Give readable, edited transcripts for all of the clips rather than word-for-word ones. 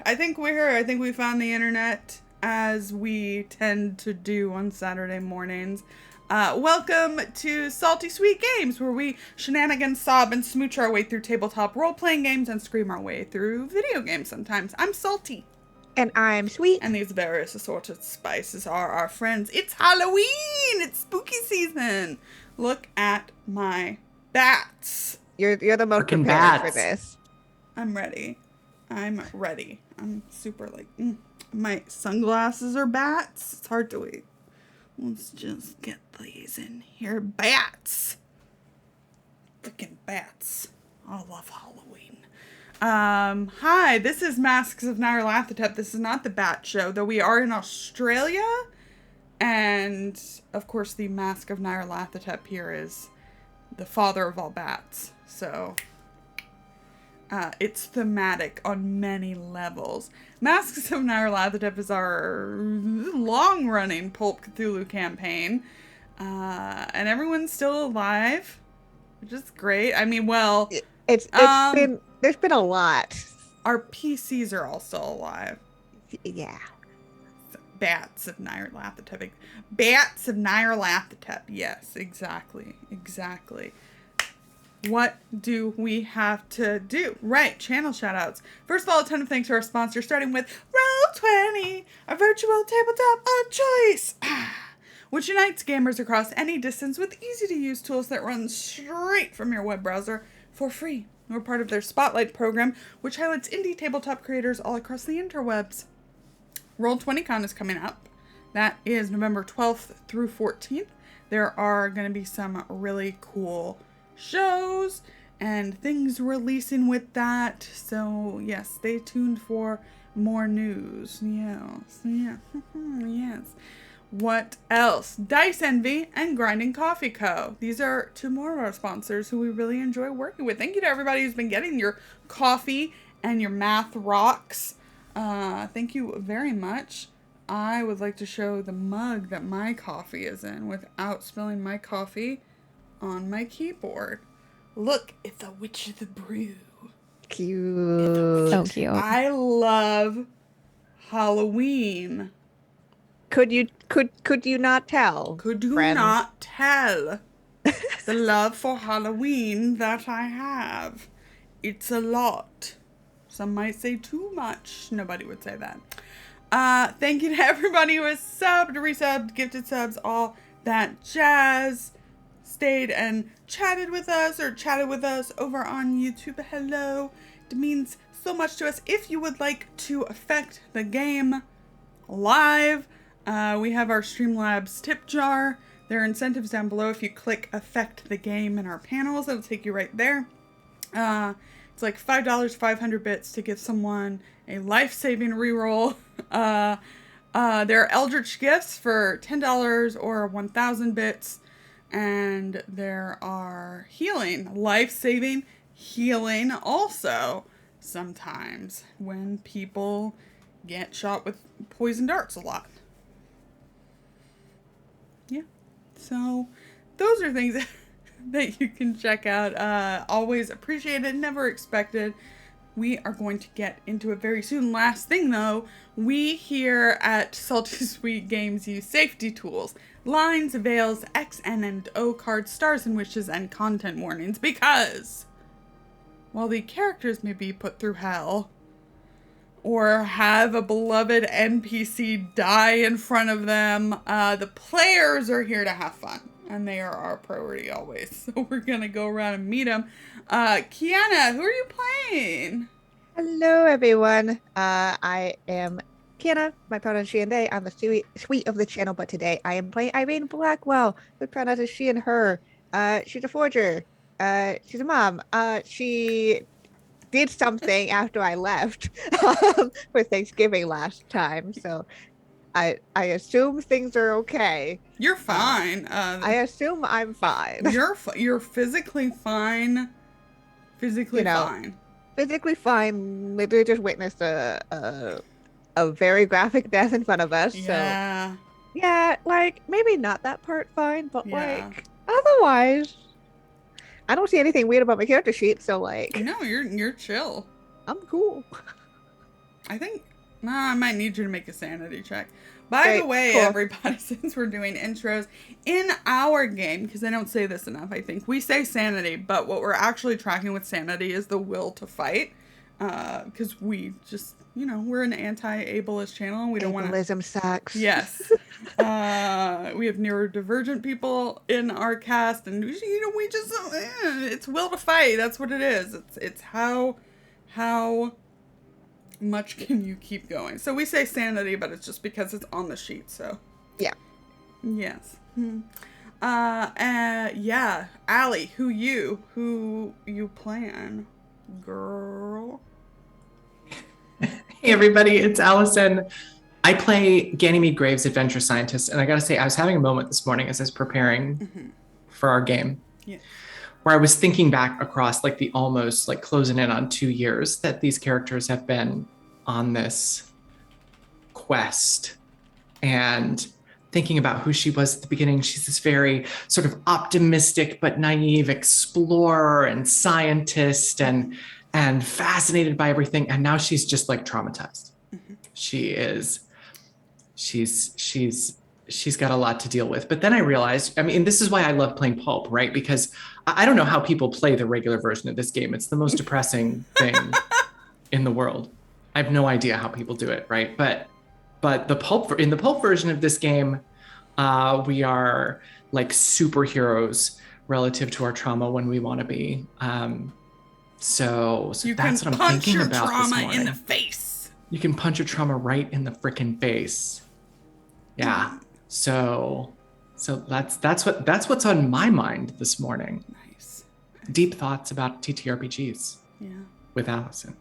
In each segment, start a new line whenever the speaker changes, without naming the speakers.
I think we're here. I think we found the internet, as we tend to do on Saturday mornings. Welcome to Salty Sweet Games, where we shenanigan, sob, and smooch our way through tabletop role-playing games and scream our way through video games sometimes. I'm Salty.
And I'm Sweet.
And these various assorted spices are our friends. It's Halloween! It's spooky season! Look at my bats.
You're the most
Frickin'
prepared for
bats.
this.
I'm ready. I'm super my sunglasses are bats. It's hard to wait. Let's just get these in here. Bats. Freaking bats. I love Halloween. Hi, this is Masks of Nyarlathotep. This is not the Bat Show, though we are in Australia. And, of course, the Mask of Nyarlathotep here is the father of all bats. So, it's thematic on many levels. Masks of Nyarlathotep is our long-running Pulp Cthulhu campaign. And everyone's still alive, which is great. I mean, well...
There's been a lot.
Our PCs are all still alive.
Yeah.
Bats of Nyarlathotep. Bats of Nyarlathotep. Yes, exactly. What do we have to do? Right, channel shoutouts. First of all, a ton of thanks to our sponsor, starting with Roll20, a virtual tabletop of choice, which unites gamers across any distance with easy-to-use tools that run straight from your web browser for free. We're part of their Spotlight program, which highlights indie tabletop creators all across the interwebs. Roll20Con is coming up. That is November 12th through 14th. There are going to be some really cool shows and things releasing with that. So, yes, stay tuned for more news. Yes. What else? Dice Envy and Grinding Coffee Co. These are two more of our sponsors who we really enjoy working with. Thank you to everybody who's been getting your coffee and your math rocks. Thank you very much. I would like to show the mug that my coffee is in without spilling my coffee on my keyboard. Look, it's a Witch of the Brew.
Cute.
So cute.
I love Halloween.
Could you not tell?
Could you
friend?
not tell the love for Halloween that I have? It's a lot. Some might say too much. Nobody would say that. Thank you to everybody who has subbed, resubbed, gifted subs, all that jazz. Stayed and chatted with us over on YouTube. Hello. It means so much to us. If you would like to affect the game live, we have our Streamlabs tip jar. There are incentives down below. If you click affect the game in our panels, it'll take you right there. It's like $5, 500 bits to give someone a life-saving reroll. There are Eldritch gifts for $10 or 1,000 bits. And there are healing, life-saving healing also sometimes when people get shot with poison darts a lot. Yeah, so those are things that you can check out. Always appreciated, never expected. We are going to get into it very soon. Last thing though, we here at Salty Sweet Games use safety tools, lines, veils, X, N, and O cards, stars and wishes, and content warnings, because while the characters may be put through hell, or have a beloved NPC die in front of them, the players are here to have fun. And they are our priority always. So we're going to go around and meet them. Kienna, who are you playing?
Hello, everyone. I am Kienna. My pronouns she and they. I'm the sweet of the channel, but today I am playing Irene Blackwell. The pronouns is she and her. She's a forger. She's a mom. She did something after I left for Thanksgiving last time. So I assume things are okay.
You're fine.
I assume I'm fine.
You're physically fine. Fine.
Physically fine. Literally just witnessed a very graphic death in front of us.
Yeah.
So yeah, like maybe not that part fine, but
Yeah.
like otherwise, I don't see anything weird about my character sheet. So like,
No, you're chill.
I'm cool.
I think I might need you to make a sanity check. By
Great,
the way,
cool.
everybody, since we're doing intros in our game, because I don't say this enough, I think we say sanity, but what we're actually tracking with sanity is the will to fight. Because we just, we're an anti-ableist channel, and we don't want to.
Ableism sucks.
Yes. We have neurodivergent people in our cast, and we just it's will to fight. That's what it is. It's how much can you keep going? So we say sanity, but it's just because it's on the sheet. So
Yeah.
yes. Yeah, Allie, who you plan, girl?
Hey everybody, it's Allison. I play Ganymede Graves, Adventure Scientist, and I gotta say, I was having a moment this morning as I was preparing for our game, where I was thinking back across like the almost like closing in on 2 years that these characters have been on this quest, and thinking about who she was at the beginning. She's this very sort of optimistic but naive explorer and scientist and fascinated by everything, and now she's just like traumatized. She's got a lot to deal with. But then I realized, this is why I love playing Pulp, right? Because I don't know how people play the regular version of this game. It's the most depressing thing in the world. I have no idea how people do it, right? But in the Pulp version of this game, we are like superheroes relative to our trauma when we want to be. So that's what I'm thinking about this morning. You can punch your
trauma in the face.
You can punch your trauma right in the frickin' face. Yeah. So that's what's on my mind this morning.
Nice.
Deep thoughts about TTRPGs.
Yeah.
With Allison.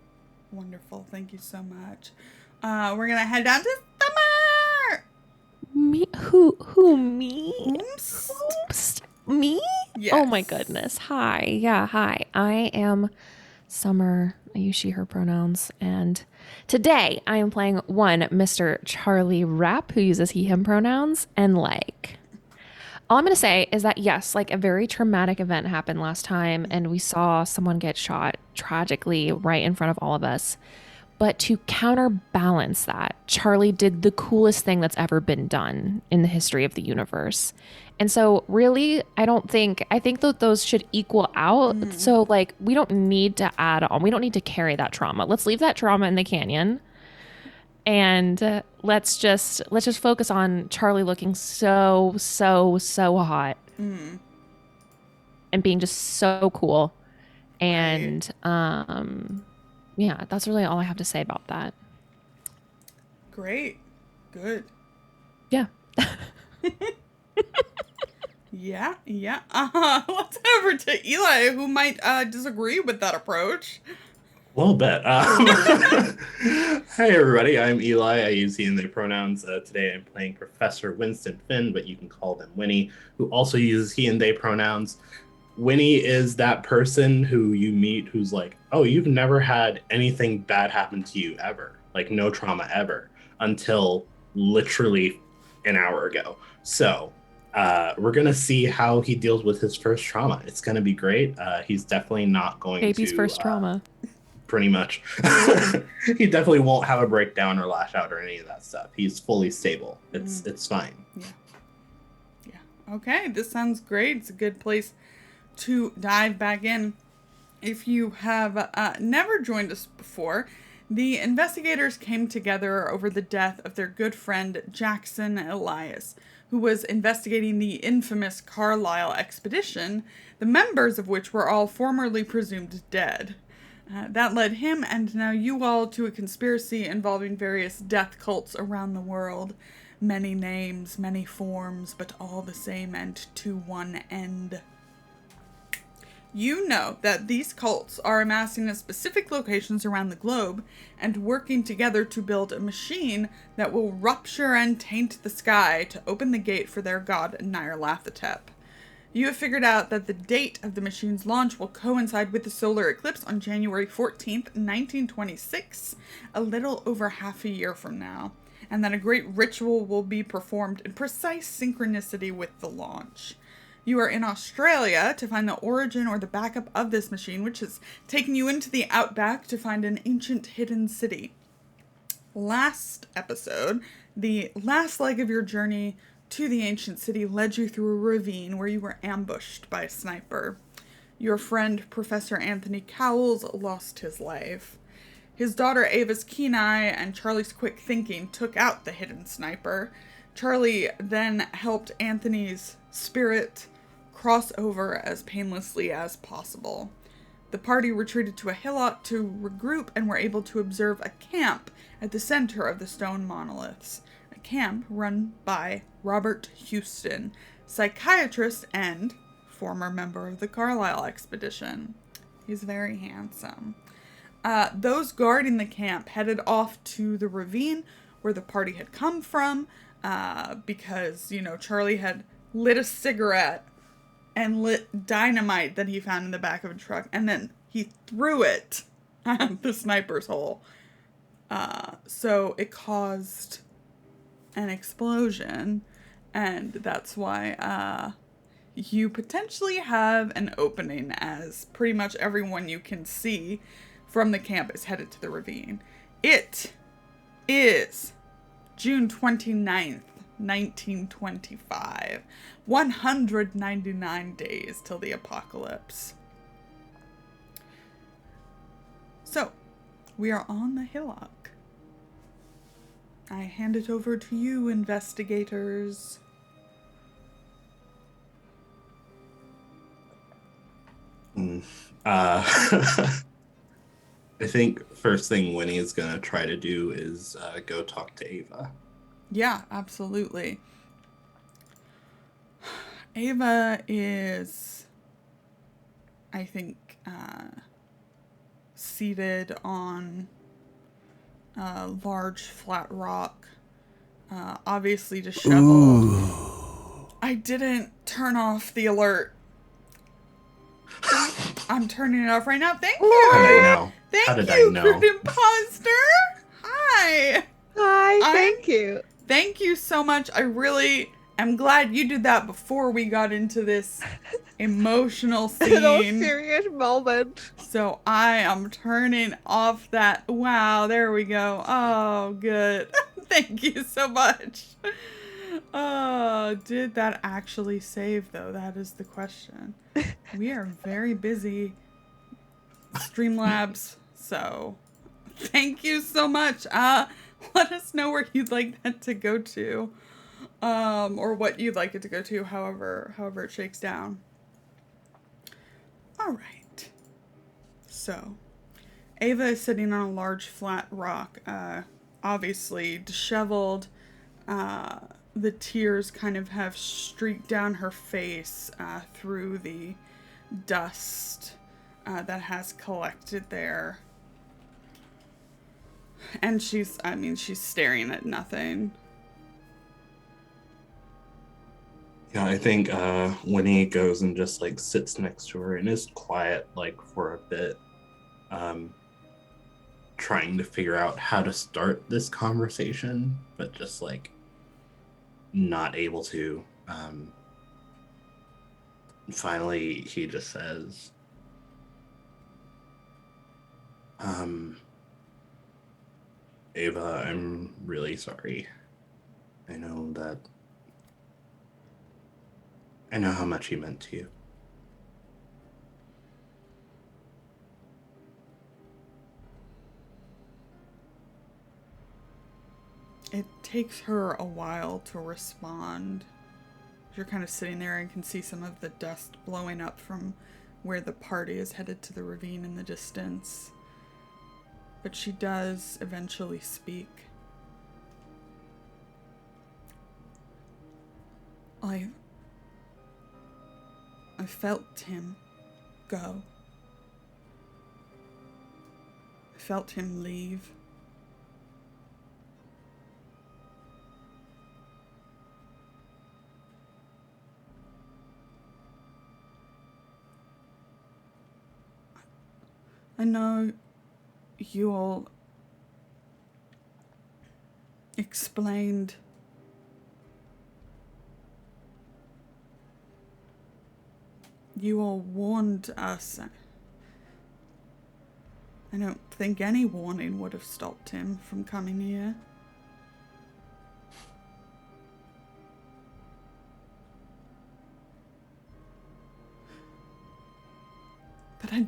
Wonderful. Thank you so much. We're gonna head down to Summer.
Me? Who? Me?
Oops.
Me?
Yes.
Oh my goodness. Hi. Yeah, hi. I am Summer. I use she, her pronouns. And today I am playing one Mr. Charlie Rapp, who uses he, him pronouns. And all I'm going to say is that, yes, a very traumatic event happened last time. And we saw someone get shot tragically right in front of all of us. But to counterbalance that, Charlie did the coolest thing that's ever been done in the history of the universe. And so really, I think that those should equal out. So we don't need to add on. We don't need to carry that trauma. Let's leave that trauma in the canyon. And let's just focus on Charlie looking so hot. And being just so cool. And yeah, that's really all I have to say about that.
Great. Good.
Yeah.
Yeah. Let's head over to Eli, who might disagree with that approach.
A little bit. Hey, everybody. I'm Eli. I use he and they pronouns. Today I'm playing Professor Winston Finn, but you can call them Winnie, who also uses he and they pronouns. Winnie is that person who you meet who's like, oh, you've never had anything bad happen to you ever. Like, no trauma ever until literally an hour ago. So we're going to see how he deals with his first trauma. It's going to be great. He's definitely not going
Baby's
to...
first trauma.
Pretty much. He definitely won't have a breakdown or lash out or any of that stuff. He's fully stable. It's fine.
Yeah. Okay, this sounds great. It's a good place to dive back in. If you have never joined us before, the investigators came together over the death of their good friend Jackson Elias, who was investigating the infamous Carlisle expedition, the members of which were all formerly presumed dead. That led him, and now you all, to a conspiracy involving various death cults around the world. Many names, many forms, but all the same and to one end. You know that these cults are amassing at specific locations around the globe and working together to build a machine that will rupture and taint the sky to open the gate for their god Nyarlathotep. You have figured out that the date of the machine's launch will coincide with the solar eclipse on January 14th, 1926, a little over half a year from now, and that a great ritual will be performed in precise synchronicity with the launch. You are in Australia to find the origin or the backup of this machine, which has taken you into the outback to find an ancient hidden city. last episode, the last leg of your journey to the ancient city led you through a ravine where you were ambushed by a sniper. Your friend, Professor Anthony Cowles, lost his life. His daughter Ava's keen eye and Charlie's quick thinking took out the hidden sniper. Charlie then helped Anthony's spirit cross over as painlessly as possible. The party retreated to a hillock to regroup and were able to observe a camp at the center of the stone monoliths. A camp run by Robert Houston, psychiatrist and former member of the Carlisle expedition. He's very handsome. Those guarding the camp headed off to the ravine where the party had come from, because, Charlie had lit a cigarette and lit dynamite that he found in the back of a truck, and then he threw it at the sniper's hole. So it caused an explosion, and that's why you potentially have an opening, as pretty much everyone you can see from the camp is headed to the ravine. It is June 29th, 1925. 199 days till the apocalypse. So, we are on the hillock. I hand it over to you, investigators.
I think first thing Winnie is going to try to do is go talk to Ava.
Yeah, absolutely. Ava is, I think, seated on a large flat rock, obviously disheveled. Ooh. I didn't turn off the alert. I'm turning it off right now. Thank you.
How did I know?
Thank you, Crude Imposter. Hi.
Hi, thank you.
Thank you so much. I really am glad you did that before we got into this emotional scene.
No serious moment.
So I am turning off that. Wow, there we go. Oh, good. Thank you so much. Did that actually save, though? That is the question. We are very busy Streamlabs, so thank you so much. Let us know where you'd like that to go to, or what you'd like it to go to, however it shakes down. All right. So, Ava is sitting on a large flat rock, obviously disheveled. The tears kind of have streaked down her face through the dust that has collected there. And she's staring at nothing.
Yeah, I think Winnie goes and just sits next to her and is quiet for a bit, trying to figure out how to start this conversation, but just not able to. Finally, he just says, Ava, I'm really sorry. I know how much he meant to you.
It takes her a while to respond. You're kind of sitting there and can see some of the dust blowing up from where the party is headed to the ravine in the distance. But she does eventually speak. I felt him go. I felt him leave. I know you all explained you all warned us I don't think any warning would have stopped him from coming here. But I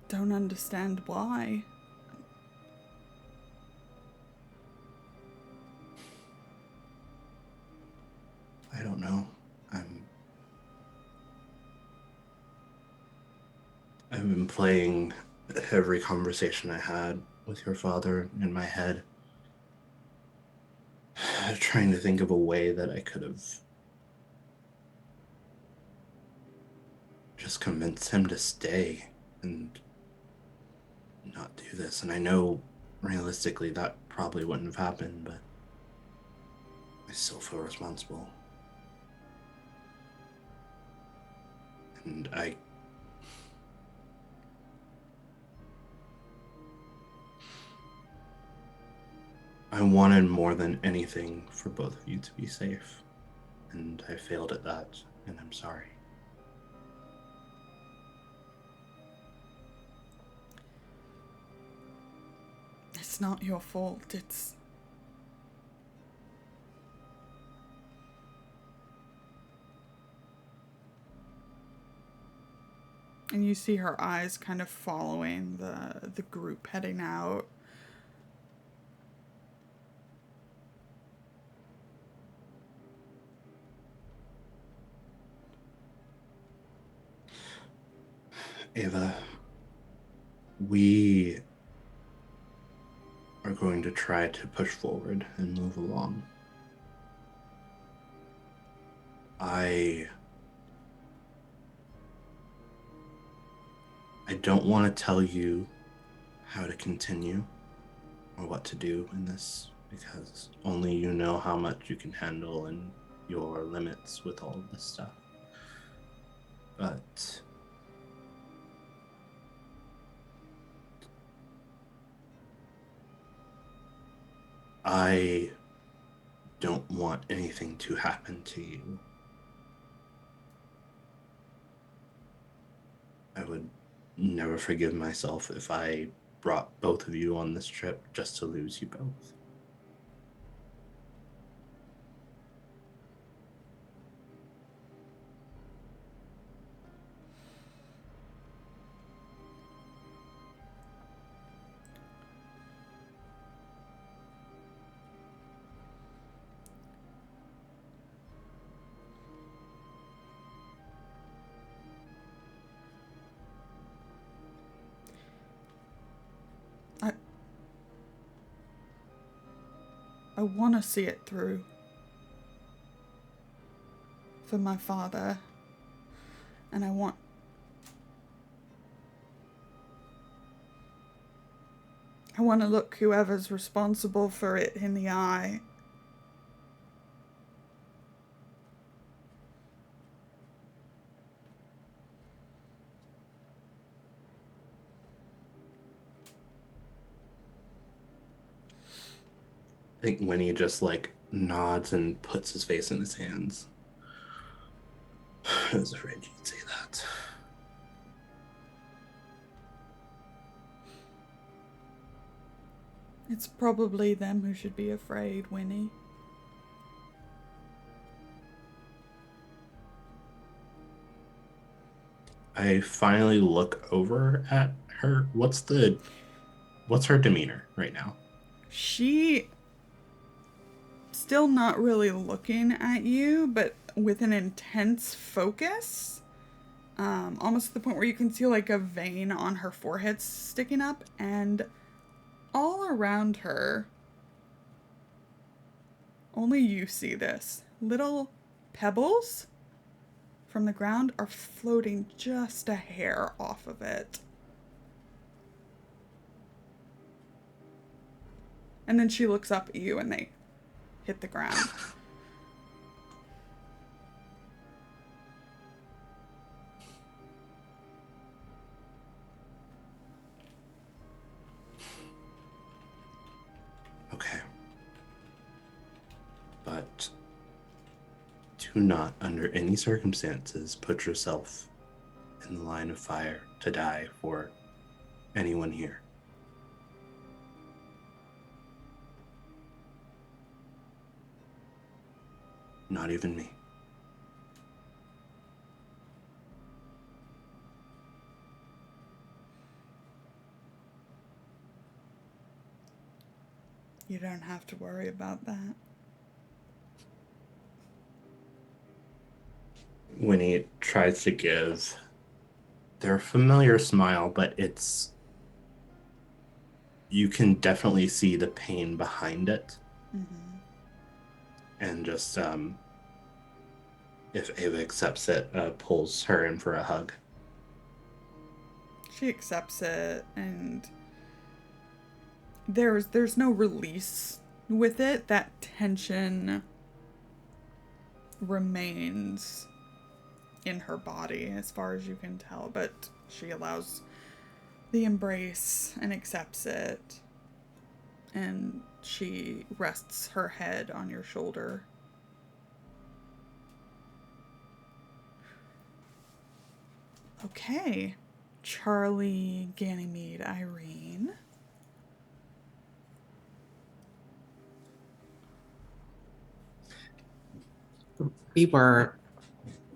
don't understand why.
I don't know. I've been playing every conversation I had with your father in my head, trying to think of a way that I could have just convinced him to stay and not do this. And I know realistically that probably wouldn't have happened, but I still feel responsible. And I wanted more than anything for both of you to be safe. And I failed at that, and I'm sorry.
It's not your fault, it's... And you see her eyes kind of following the group heading out.
Ava, we are going to try to push forward and move along. I don't want to tell you how to continue or what to do in this, because only you know how much you can handle and your limits with all of this stuff. But I don't want anything to happen to you. I would never forgive myself if I brought both of you on this trip just to lose you both.
I want to see it through. For my father. And I want to look whoever's responsible for it in the eye.
I think Winnie just nods and puts his face in his hands. I was afraid you'd say that.
It's probably them who should be afraid, Winnie.
I finally look over at her. What's her demeanor right now?
She still not really looking at you, but with an intense focus. Almost to the point where you can see a vein on her forehead sticking up, and all around her, only you see this. Little pebbles from the ground are floating just a hair off of it. And then she looks up at you and they hit the ground.
Okay. But to Do not, under any circumstances, put yourself in the line of fire to die for anyone here. Not even me.
You don't have to worry about that.
Winnie tries to give their familiar smile, but you can definitely see the pain behind it.
Mm-hmm.
And just, if Ava accepts it, pulls her in for a hug.
She accepts it, and there's no release with it. That tension remains in her body as far as you can tell, but she allows the embrace and accepts it, and she rests her head on your shoulder. Okay, Charlie, Ganymede, Irene.
We were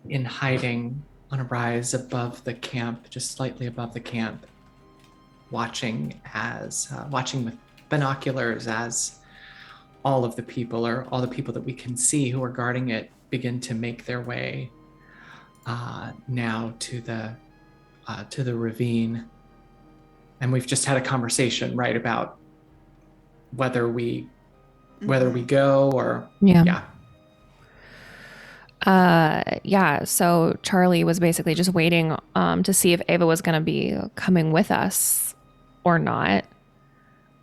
in hiding on a rise above the camp, just slightly above the camp, watching with binoculars as all the people that we can see who are guarding it begin to make their way now to the ravine. And we've just had a conversation, right, about whether we go or
Yeah. So Charlie was basically just waiting to see if Ava was going to be coming with us or not.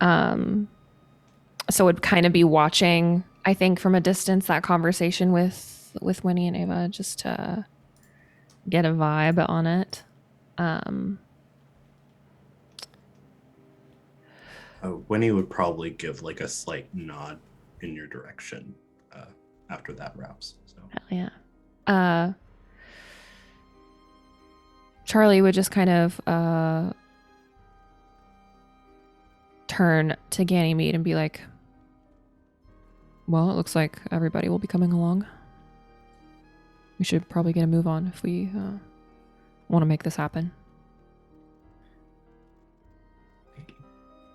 So would kind of be watching, I think, from a distance, that conversation with Winnie and Ava, just to get a vibe on it.
Winnie would probably give like a slight nod in your direction after that wraps. So.
Hell yeah. Charlie would just kind of turn to Ganymede and be like, well, it looks like everybody will be coming along. We should probably get a move on if we want to make this happen.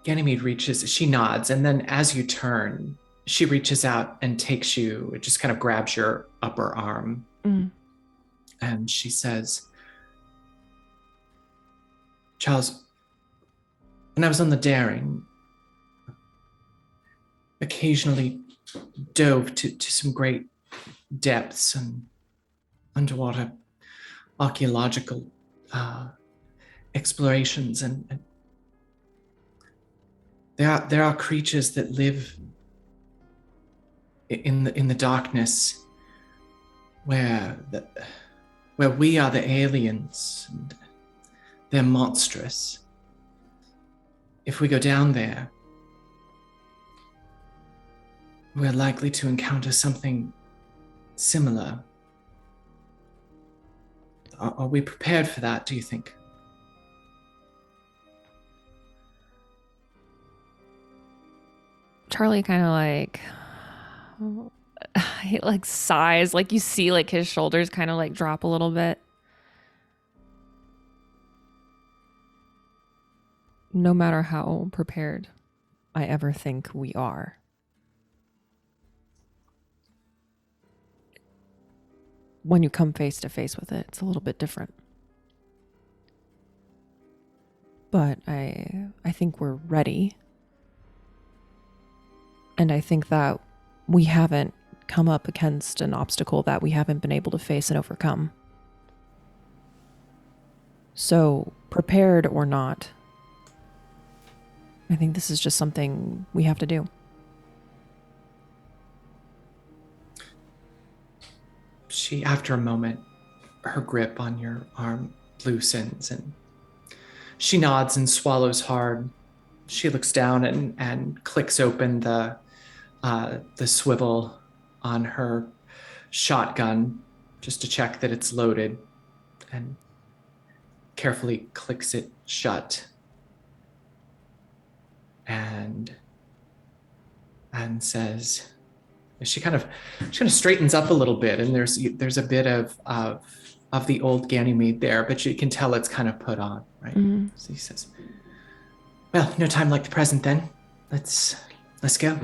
Ganymede she nods, and then as you turn, she reaches out and takes you, it just kind of grabs your upper arm.
Mm.
And she says, Charles, when I was on the Daring, occasionally dove to some great depths and underwater archaeological explorations, and there are creatures that live in the darkness where we are the aliens, and they're monstrous. If we go down there, we're likely to encounter something similar. Are we prepared for that, do you think?
Charlie kind of he like sighs, like you see like his shoulders kind of like drop a little bit. No matter how prepared I ever think we are, when you come face to face with it, it's a little bit different. But I think we're ready. And I think that we haven't come up against an obstacle that we haven't been able to face and overcome. So, prepared or not, I think this is just something we have to do.
She, after a moment, her grip on your arm loosens and she nods and swallows hard. She looks down and clicks open the swivel on her shotgun just to check that it's loaded and carefully clicks it shut and says, she kind of straightens up a little bit, and there's a bit of the old Ganymede there, but you can tell it's kind of put on, right? Mm-hmm. So he says, well, no time like the present then. Let's go.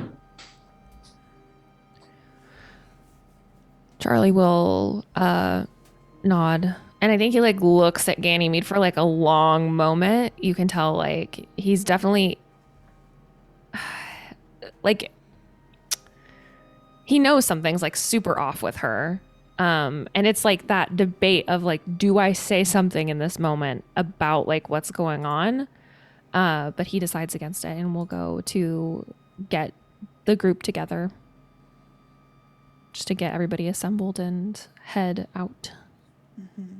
Charlie will nod. And I think he like looks at Ganymede for like a long moment. You can tell like he's definitely like he knows something's like super off with her. And it's like that debate of like, do I say something in this moment about like what's going on? But he decides against it, and we'll go to get the group together just to get everybody assembled and head out.
Mm-hmm.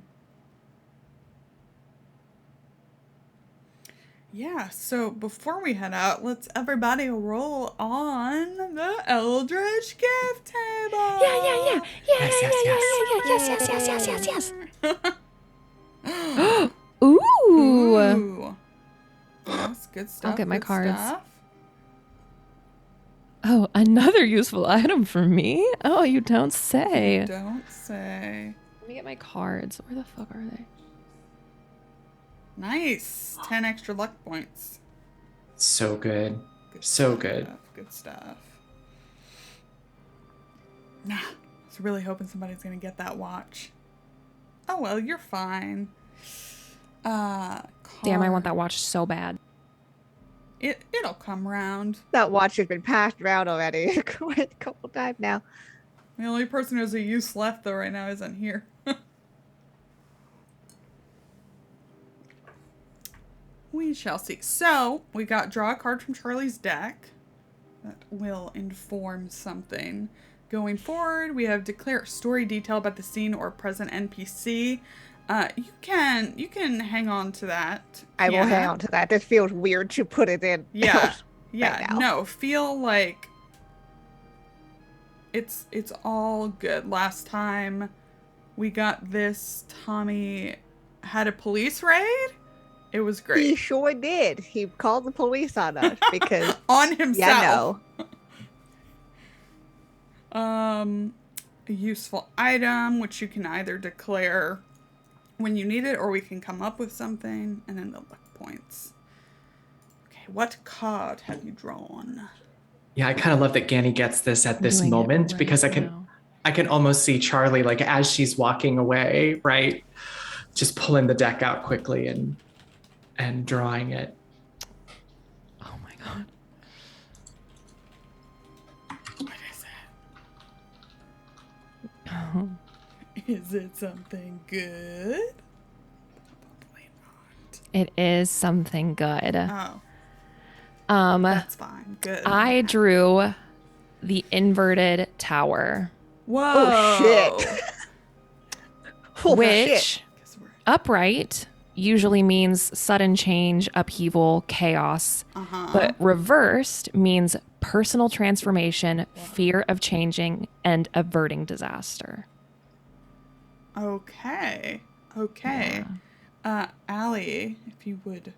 Yeah, so before we head out, let's everybody roll on the Eldritch Gift Table.
Yeah. Yes. Ooh.
Yes, good stuff.
I'll get my cards.
Stuff.
Oh, another useful item for me? Oh, you don't say.
You don't say.
Let me get my cards. Where the fuck are they?
Nice. 10 extra luck points.
So good.
Good stuff. Nah, I was really hoping somebody's going to get that watch. Oh, well, you're fine.
Damn, I want that watch so bad.
It'll come around.
That watch has been passed around already quite a couple times now.
The only person who has a use left, though, right now isn't here. We shall see. So, we got draw a card from Charlie's deck that will inform something. Going forward, we have declare story detail about the scene or present NPC. You can hang on to that.
I will hang on to that. This feels weird to put it in.
Yeah.
Right now.
No, feel like it's all good. Last time we got this, Tommy had a police raid. It was great.
He sure did. He called the police on us because
on himself.
Yeah,
a useful item, which you can either declare when you need it, or we can come up with something, and then the luck points. Okay, what card have you drawn?
Yeah, I kind of love that Ganny gets this at this moment right because I can almost see Charlie like as she's walking away, right? Just pulling the deck out quickly and drawing it.
Oh my god.
What is it? Oh. Is it something good? Probably not.
It is something good.
Oh. That's fine. Good.
I drew the inverted tower.
Whoa.
Oh shit.
Which upright usually means sudden change, upheaval, chaos. But reversed means personal transformation, fear of changing, and averting disaster.
Okay. Yeah. Allie, if you would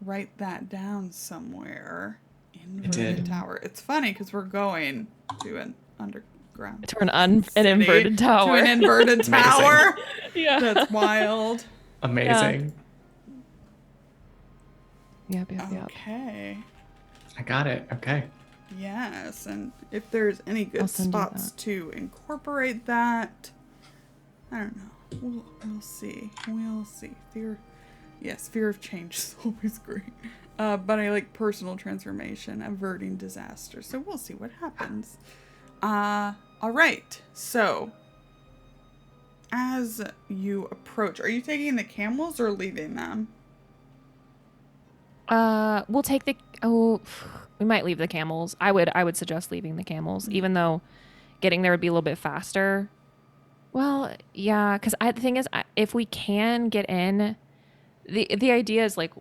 write that down somewhere. Inverted tower. It's funny because we're going to an underground.
To an inverted tower.
To an inverted tower. Yeah. That's wild.
Amazing.
Yep.
Okay.
I got it. Okay.
Yes, and if there's any good spots to incorporate that, I don't know. We'll see. Fear of change is always great. But I like personal transformation, averting disaster. So we'll see what happens. All right. So as you approach, are you taking the camels or leaving them?
We'll take we might leave the camels. I would suggest leaving the camels, even though getting there would be a little bit faster. Well, yeah, because the thing is, if we can get in, the idea is like,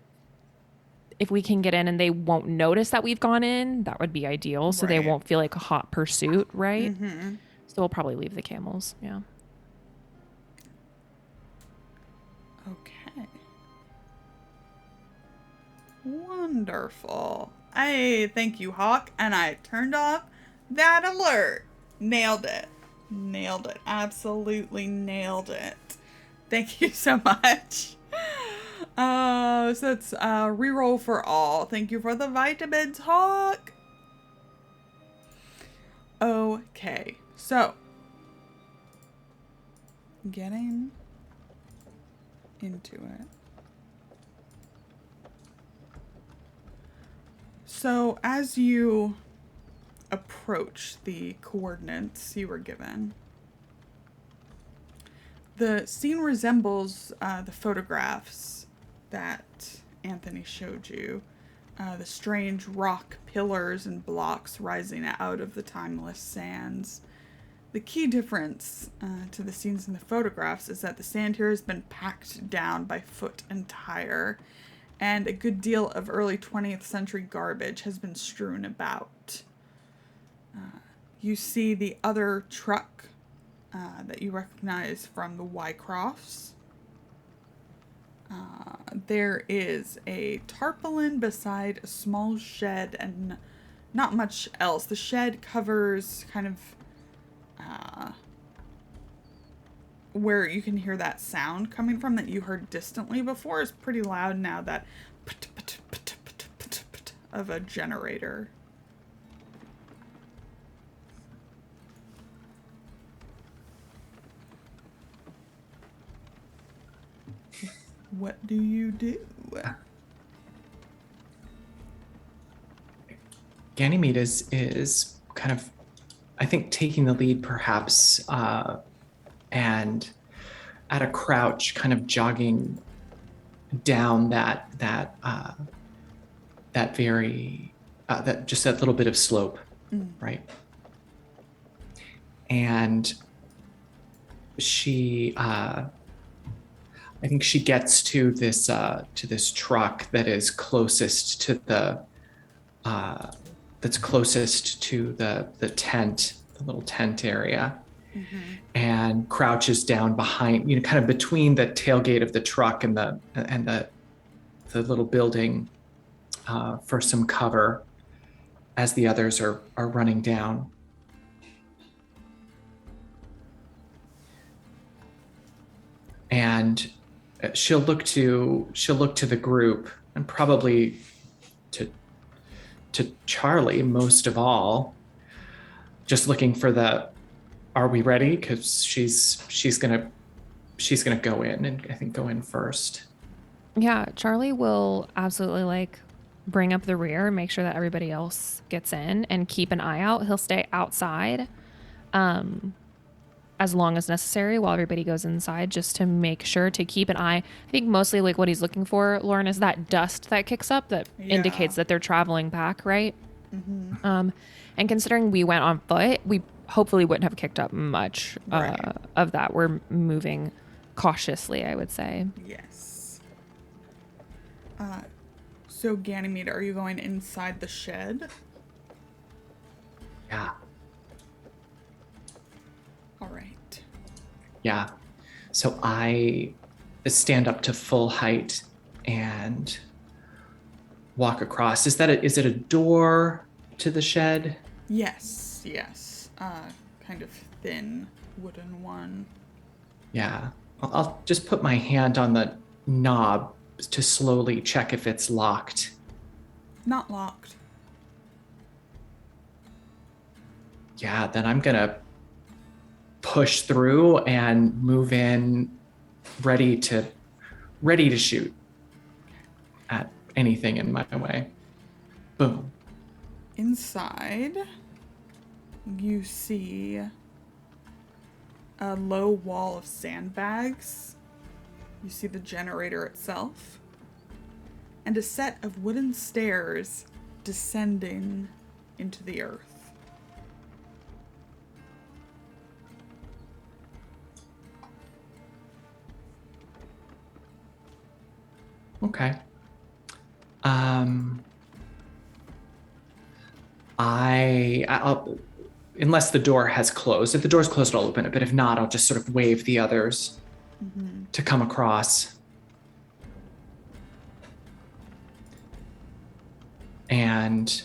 if we can get in and they won't notice that we've gone in, that would be ideal. So they won't feel like a hot pursuit, right? Mm-hmm. we'll probably leave the camels. Yeah.
Okay. Wonderful. Hey, thank you, Hawk. And I turned off that alert. Nailed it. Nailed it. Absolutely nailed it. Thank you so much. So it's reroll for all. Thank you for the vitamins, Hawk. Okay, so getting into it. So as you approach the coordinates you were given, the scene resembles the photographs that Anthony showed you. The strange rock pillars and blocks rising out of the timeless sands. The key difference to the scenes in the photographs is that the sand here has been packed down by foot and tire, and a good deal of early 20th century garbage has been strewn about. You see the other truck that you recognize from the Wycrofts. There is a tarpaulin beside a small shed and not much else. The shed covers kind of where you can hear that sound coming from that you heard distantly before is pretty loud now, that of a generator. What do you do?
Ganymede is kind of, I think, taking the lead perhaps, and at a crouch, kind of jogging down that little bit of slope, right? And she, I think she gets to this truck that is closest to the tent, the little tent area, and crouches down behind, kind of between the tailgate of the truck and the little building for some cover as the others are running down. And she'll look to the group, and probably to Charlie most of all, just looking for the, are we ready? Because she's gonna go in, and I think go in first.
Yeah, Charlie will absolutely bring up the rear, make sure that everybody else gets in, and keep an eye out. He'll stay outside as long as necessary while everybody goes inside, just to make sure to keep an eye. I think mostly what he's looking for, Lauren, is that dust that kicks up that indicates that they're traveling back, right? And considering we went on foot, we hopefully wouldn't have kicked up much of that. We're moving cautiously, I would say.
Yes. So Ganymede, are you going inside the shed?
Yeah.
All right.
Yeah. So I stand up to full height and walk across. Is it a door to the shed?
Yes. Kind of thin wooden one.
Yeah. I'll just put my hand on the knob to slowly check if it's locked.
Not locked.
Yeah, then I'm gonna push through and move in, ready to shoot at anything in my way. Boom.
Inside, you see a low wall of sandbags. You see the generator itself, and a set of wooden stairs descending into the earth.
Okay. I'll unless the door has closed. If the door's closed, I'll open it. But if not, I'll just sort of wave the others to come across. And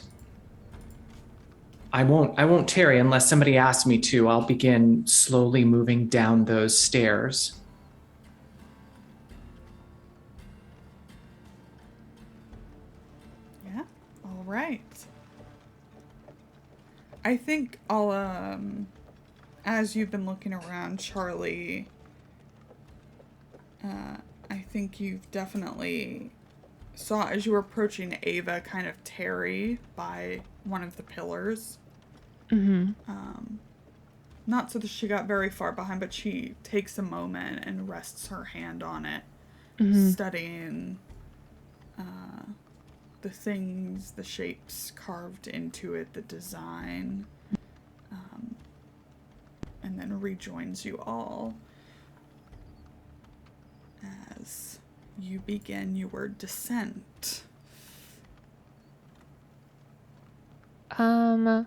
I won't tarry unless somebody asks me to. I'll begin slowly moving down those stairs.
Yeah. All right. I think I'll as you've been looking around, Charlie, I think you've definitely saw as you were approaching Ava kind of tarry by one of the pillars. Not so that she got very far behind, but she takes a moment and rests her hand on it, studying the things, the shapes carved into it, the design, and then rejoins you all as you begin your descent.
I'm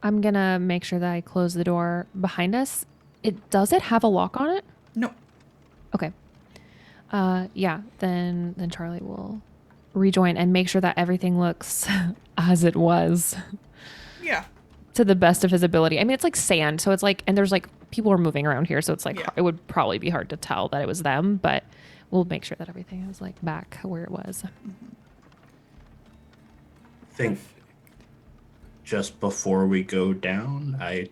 gonna make sure that I close the door behind us. Does it have a lock on it?
No.
Okay. Yeah, then Charlie will rejoin and make sure that everything looks as it was.
Yeah.
To the best of his ability. I mean, it's like sand, so it's like, and there's like, people are moving around here, so it's like, it would probably be hard to tell that it was them, but we'll make sure that everything is like back where it was.
I think just before we go down, I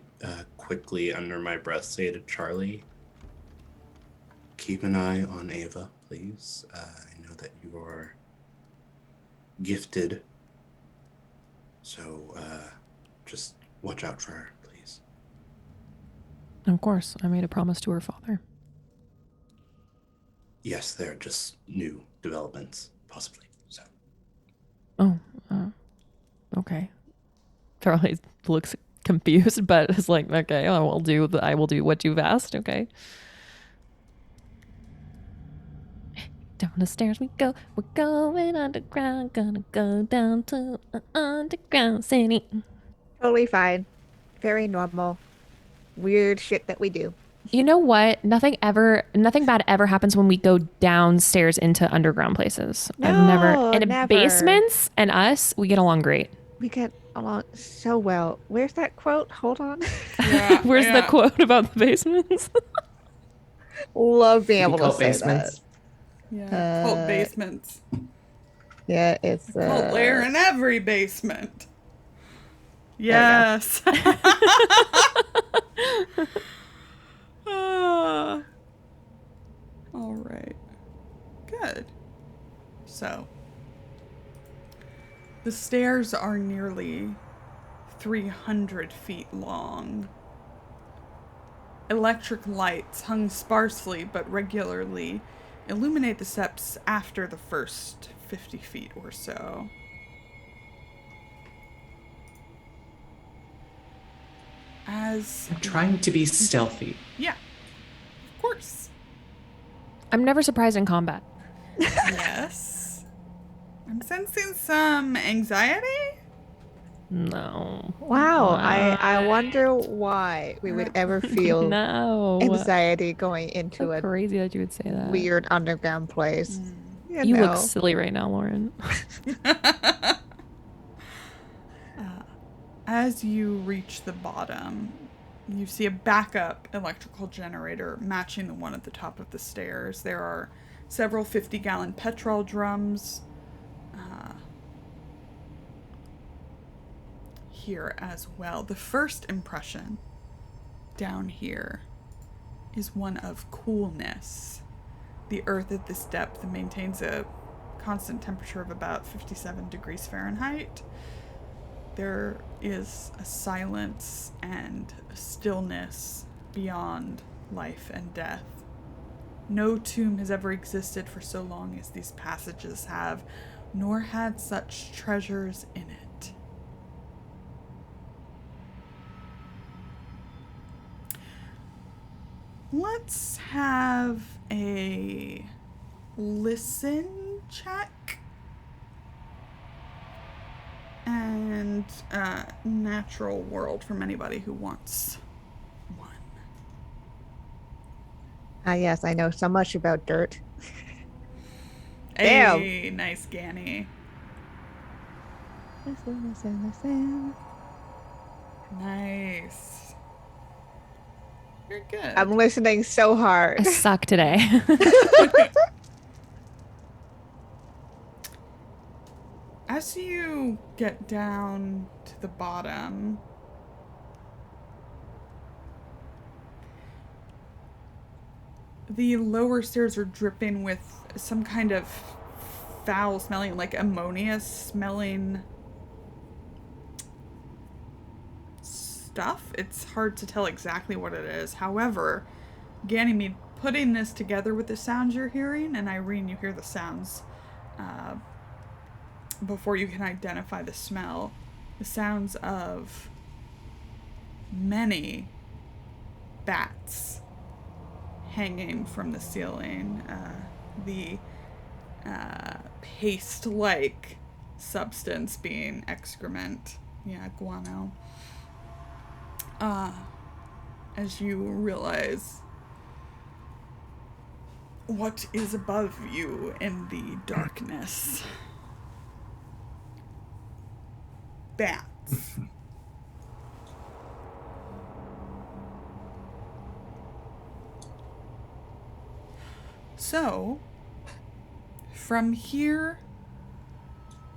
quickly under my breath say to Charlie, keep an eye on Ava, please. I know that you are gifted, so just watch out for her, please.
Of course, I made a promise to her father.
Yes, there are just new developments, possibly. So.
Oh, okay. Charlie looks confused, but is like, okay, I will do what you've asked. Okay. Down the stairs we go. We're going underground. Gonna go down to an underground city.
Totally fine. Very normal. Weird shit that we do.
You know what? Nothing bad ever happens when we go downstairs into underground places.
No,
I've never. And
never.
Basements and us, we get along great.
We get along so well. Where's that quote? Hold on.
Yeah.
Where's the quote about the basements?
Love being able to
Cult
say
basements.
Yeah. Cult basements.
Yeah, it's
Cult lair in every basement. Yes. All right. Good. So, the stairs are nearly 300 feet long. Electric lights hung sparsely but regularly illuminate the steps after the first 50 feet or so. I'm
trying to be stealthy.
Yeah, of course.
I'm never surprised in combat.
Yes. I'm sensing some anxiety.
No.
Wow. I wonder why we would ever feel anxiety going into
so
a
crazy that you would say that.
Weird underground place.
You look silly right now, Lauren.
As you reach the bottom, you see a backup electrical generator matching the one at the top of the stairs. There are several 50-gallon petrol drums here as well. The first impression down here is one of coolness. The earth at this depth maintains a constant temperature of about 57 degrees Fahrenheit. There is a silence and a stillness beyond life and death. No tomb has ever existed for so long as these passages have, nor had such treasures in it. Let's have a listen check. And and natural world from anybody who wants one.
Yes, I know so much about dirt.
Hey,
Damn.
nice, Ganny.
Listen.
Nice. You're good.
I'm listening so
I
hard.
suck today.
As you get down to the bottom, the lower stairs are dripping with some kind of foul smelling, like ammonia smelling stuff. It's hard to tell exactly what it is. However, Ganymede, putting this together with the sounds you're hearing, and Irene, you hear the sounds before you can identify the smell, the sounds of many bats hanging from the ceiling, the paste-like substance being excrement, guano, as you realize what is above you in the darkness. Bats. So, from here,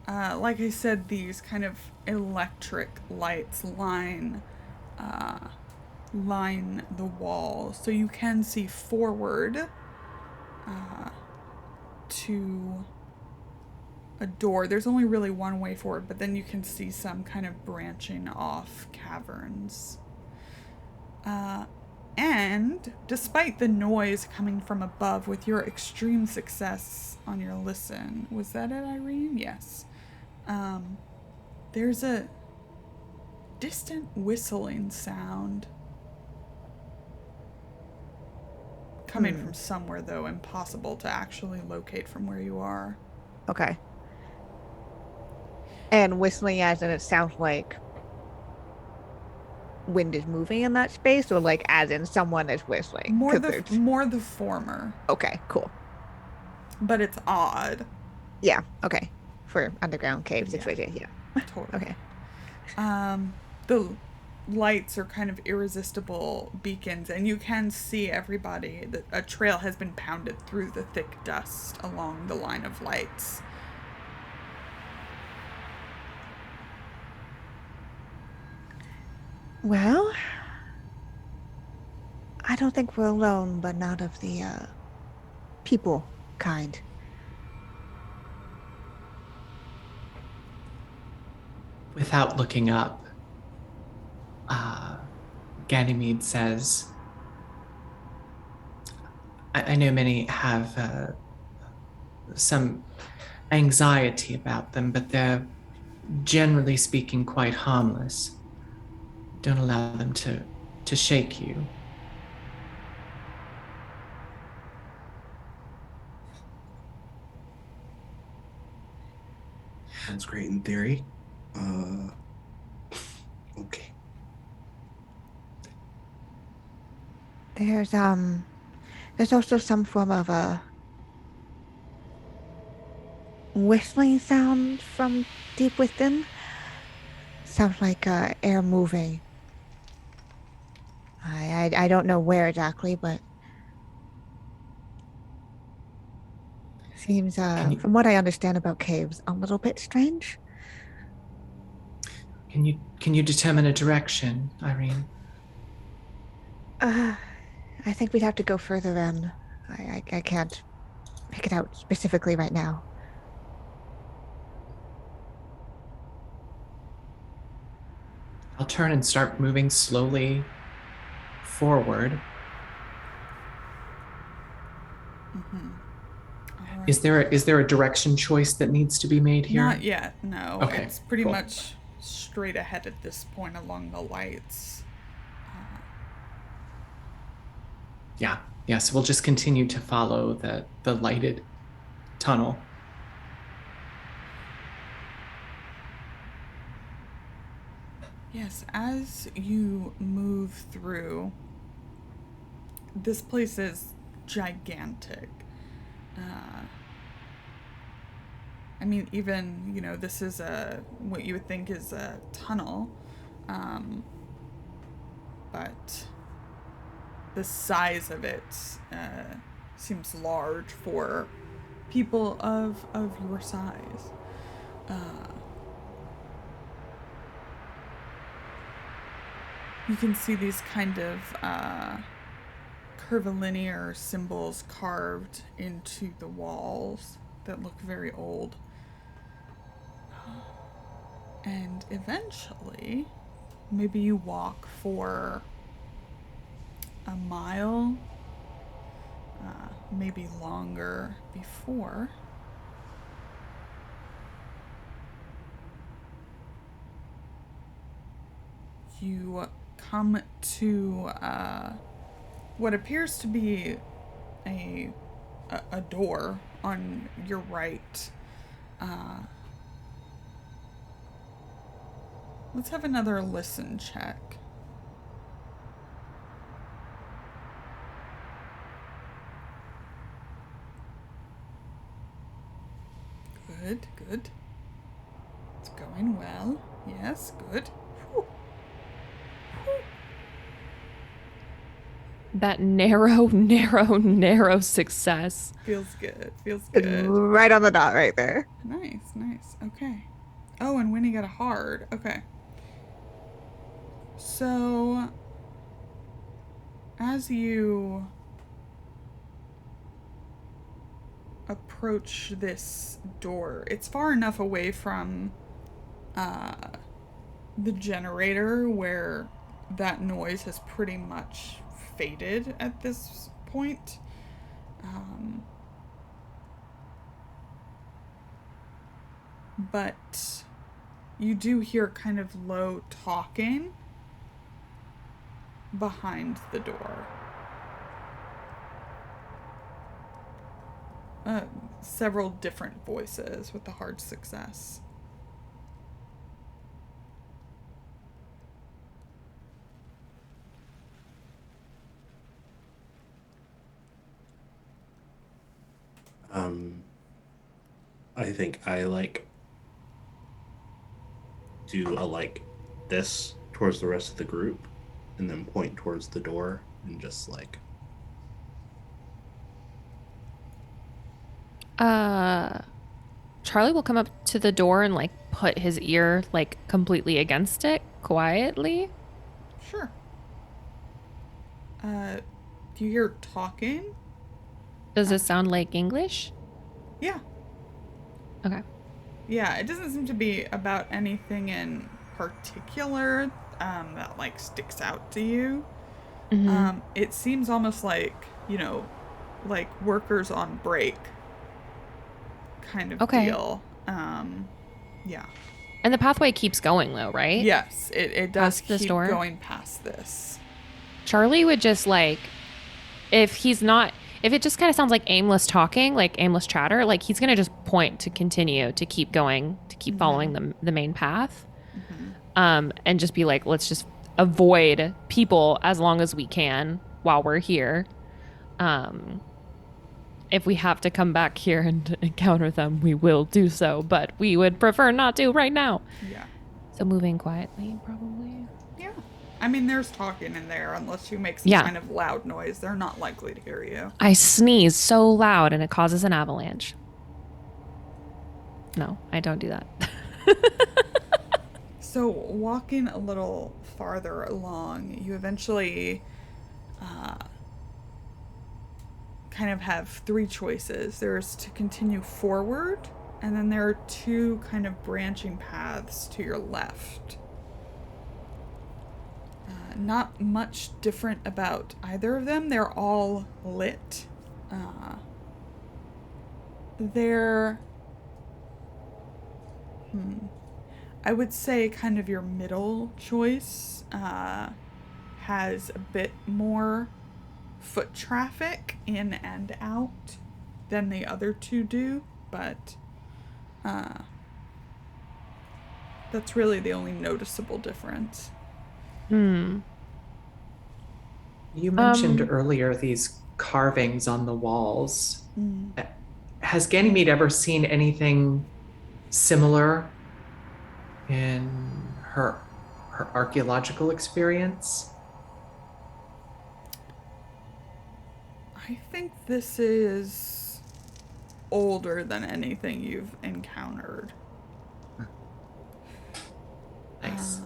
like I said, these kind of electric lights line the wall, so you can see forward to a door. There's only really one way forward, but then you can see some kind of branching off caverns. And despite the noise coming from above, with your extreme success on your listen, was that it, Irene? Yes. There's a distant whistling sound coming from somewhere, though impossible to actually locate from where you are.
Okay. And whistling as in it sounds like wind is moving in that space, or like as in someone is whistling?
More the former.
Okay, cool.
But it's odd.
Yeah, okay. For underground cave situation, yeah.
Totally.
Okay.
The lights are kind of irresistible beacons, and you can see everybody. A trail has been pounded through the thick dust along the line of lights.
Well, I don't think we're alone, but not of the people kind.
Without looking up, Ganymede says, I know many have some anxiety about them, but they're generally speaking quite harmless. Don't allow them to shake you.
Sounds great in theory. Okay.
There's also some form of a whistling sound from deep within. Sounds like air moving. I don't know where exactly, but seems from what I understand about caves, a little bit strange.
Can you determine a direction, Irene?
I think we'd have to go further in. I can't pick it out specifically right now.
I'll turn and start moving slowly forward.
Right.
Is there a direction choice that needs to be made here?
Not yet, no.
Okay,
It's pretty
cool.
much straight ahead at this point along the lights.
Yeah, so we'll just continue to follow the lighted tunnel.
yes, as you move through, this place is gigantic. I mean, even, this is what you would think is a tunnel, but the size of it seems large for people of your size. You can see these kind of curvilinear symbols carved into the walls that look very old. And eventually, maybe you walk for a mile, maybe longer before you come to what appears to be a door on your right. Let's have another listen check. Good, good. It's going well. Yes, good. Whew.
That narrow success.
Feels good. Feels
It's
good.
right on the dot right there.
Nice, nice. Okay. Oh, and Winnie got a hard. Okay. So, as you approach this door, it's far enough away from the generator where that noise has pretty much faded at this point. But you do hear kind of low talking behind the door. Several different voices with the hard success.
I think I do a this towards the rest of the group and then point towards the door and just
Charlie will come up to the door and put his ear completely against it quietly.
Sure. Do you hear talking?
Does it sound like English?
Yeah.
Okay.
Yeah, it doesn't seem to be about anything in particular that sticks out to you.
Mm-hmm.
It seems almost like workers on break kind of deal. Yeah.
And the pathway keeps going though, right?
Yes, it does
Past this
keep
door?
going past this.
Charlie would just if it just kind of sounds like aimless talking, like aimless chatter, he's going to just point to continue, to keep going, to keep following the main path. And just be let's just avoid people as long as we can while we're here. If we have to come back here and encounter them, we will do so, but we would prefer not to right now.
Yeah.
So moving quietly, probably.
Yeah. I mean, there's talking in there. Unless you make some kind of loud noise, they're not likely to hear you.
I sneeze so loud and it causes an avalanche. No, I don't do that.
So walking a little farther along, you eventually kind of have three choices. There's to continue forward, and then there are two kind of branching paths to your left. Not much different about either of them. They're all lit. I would say kind of your middle choice has a bit more foot traffic in and out than the other two do, but that's really the only noticeable difference.
Hmm.
You mentioned earlier these carvings on the walls. Has Ganymede ever seen anything similar in her archaeological experience?
I think this is older than anything you've encountered.
Nice.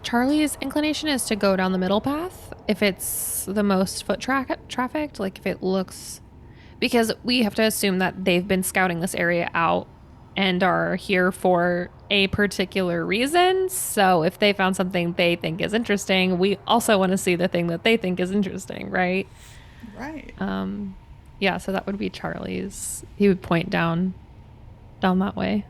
Charlie's inclination is to go down the middle path if it's the most foot trafficked, like if it looks, because we have to assume that they've been scouting this area out and are here for a particular reason. So if they found something they think is interesting, we also want to see the thing that they think is interesting, right?
Right.
Yeah, so that would be Charlie's. He would point down that way.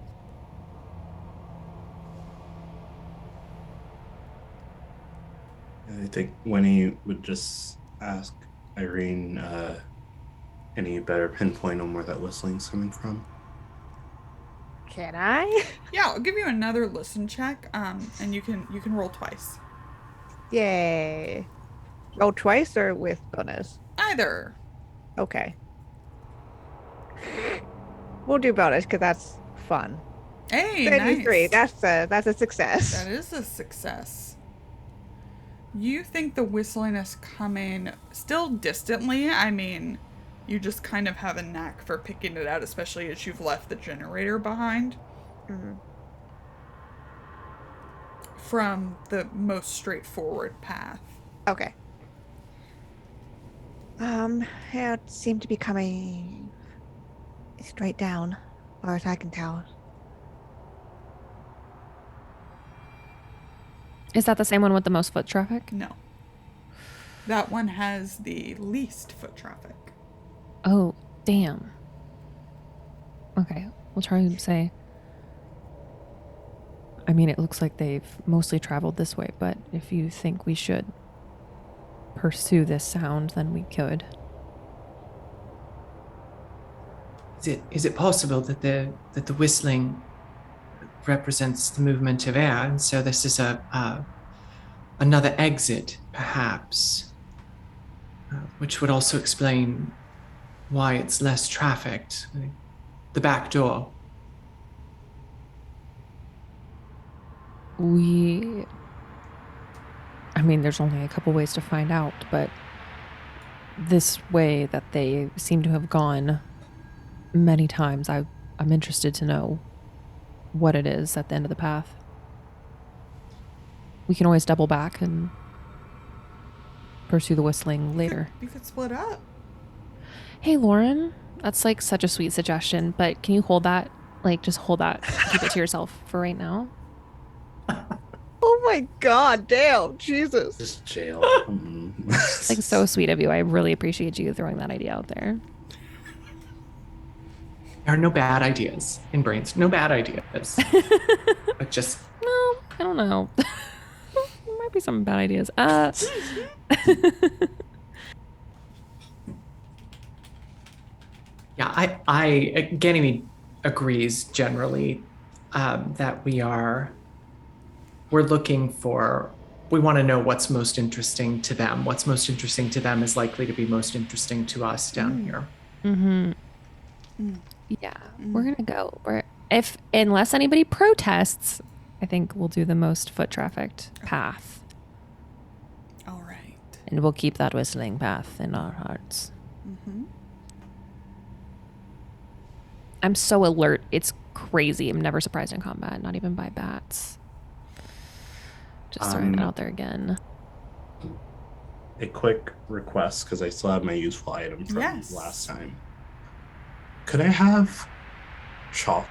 I think Winnie would just ask Irene any better pinpoint on where that whistling's coming from.
Can I?
Yeah, I'll give you another listen check, and you can roll twice.
Yay. Roll twice or with bonus?
Either.
Okay. We'll do bonus because that's fun.
Hey,
33.
nice.
That's a success.
That is a success. You think the whistling is coming still distantly. I mean, you just kind of have a knack for picking it out, especially as you've left the generator behind. From the most straightforward path.
Okay. It seemed to be coming straight down, as far as I can tell.
Is that the same one with the most foot traffic?
No. That one has the least foot traffic.
Oh, damn. Okay, we'll try and say. I mean, it looks like they've mostly traveled this way, but if you think we should pursue this sound, then we could.
Is it possible that the whistling represents the movement of air, and so this is another exit, perhaps, which would also explain why it's less trafficked. The back door.
I mean, there's only a couple ways to find out, but this way that they seem to have gone many times, I'm interested to know what it is at the end of the path. We can always double back and pursue the whistling later.
You could split up.
Hey, Lauren, that's like such a sweet suggestion, but can you hold that? Like, just hold that. Keep it to yourself for right now.
Oh my god, damn, Jesus.
This jail.
Like, so sweet of you. I really appreciate you throwing that idea out there.
There are no bad ideas in brains. No bad ideas. But just...
Well, I don't know. There might be some bad ideas.
Yeah, Ganymede agrees generally that we're looking for, we want to know what's most interesting to them. What's most interesting to them is likely to be most interesting to us down here.
Mm-hmm. Yeah, we're gonna go. Unless anybody protests, I think we'll do the most foot trafficked path.
All right.
And we'll keep that whistling path in our hearts. I'm so alert. It's crazy. I'm never surprised in combat, not even by bats. Just throwing it out there again.
A quick request, because I still have my useful item from
Yes.
last time. Could I have chalk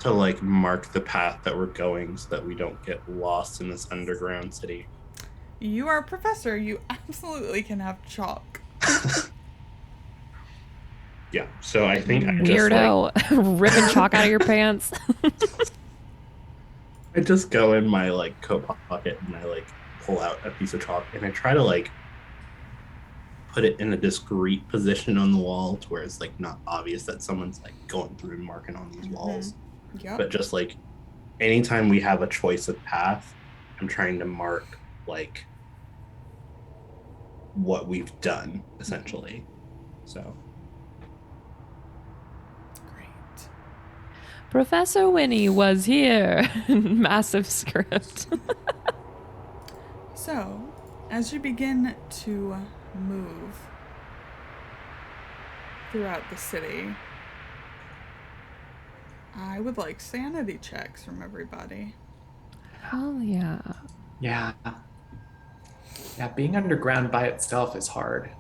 to like mark the path that we're going so that we don't get lost in this underground city?
You are a professor. You absolutely can have chalk.
Yeah, so I think I
Weirdo. Ripping chalk out of your pants.
I just go in my like coat pocket and I like pull out a piece of chalk and I try to like put it in a discrete position on the wall to where it's like not obvious that someone's like going through and marking on these walls.
Yep.
But just like anytime we have a choice of path, I'm trying to mark like what we've done essentially. So
Great.
Professor Winnie was here. Massive script.
So, as you begin to move throughout the city, I would like sanity checks from everybody.
Oh, yeah.
Yeah. Yeah, being underground by itself is hard.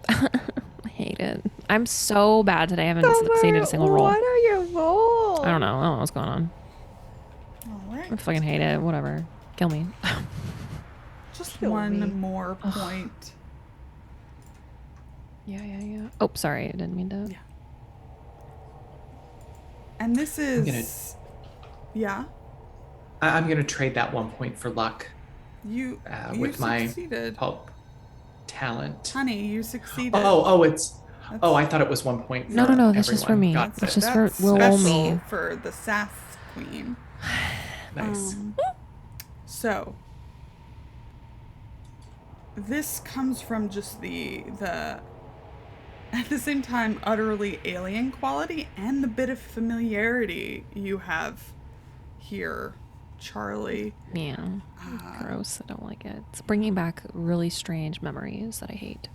I hate it. I'm so bad today. I haven't succeeded a single roll.
What are your rolls?
I don't know what's going on.
All right.
I fucking hate it. Whatever. Kill me.
Just
Kill
one
me.
more point.
Yeah. Oh, sorry. I didn't mean to.
Yeah. And this is... Yeah?
I'm going to trade that 1 point for luck
You
with my
succeeded.
pulp talent.
Honey, you succeeded.
I thought it was 1 point for
No. That's just for
everyone.
me.
Got
It's
it.
just for
That's
roll
special
me.
for the sass queen.
Nice.
So this comes from just the at the same time utterly alien quality and the bit of familiarity you have here, Charlie.
Yeah. Gross. I don't like it. It's bringing back really strange memories that I hate.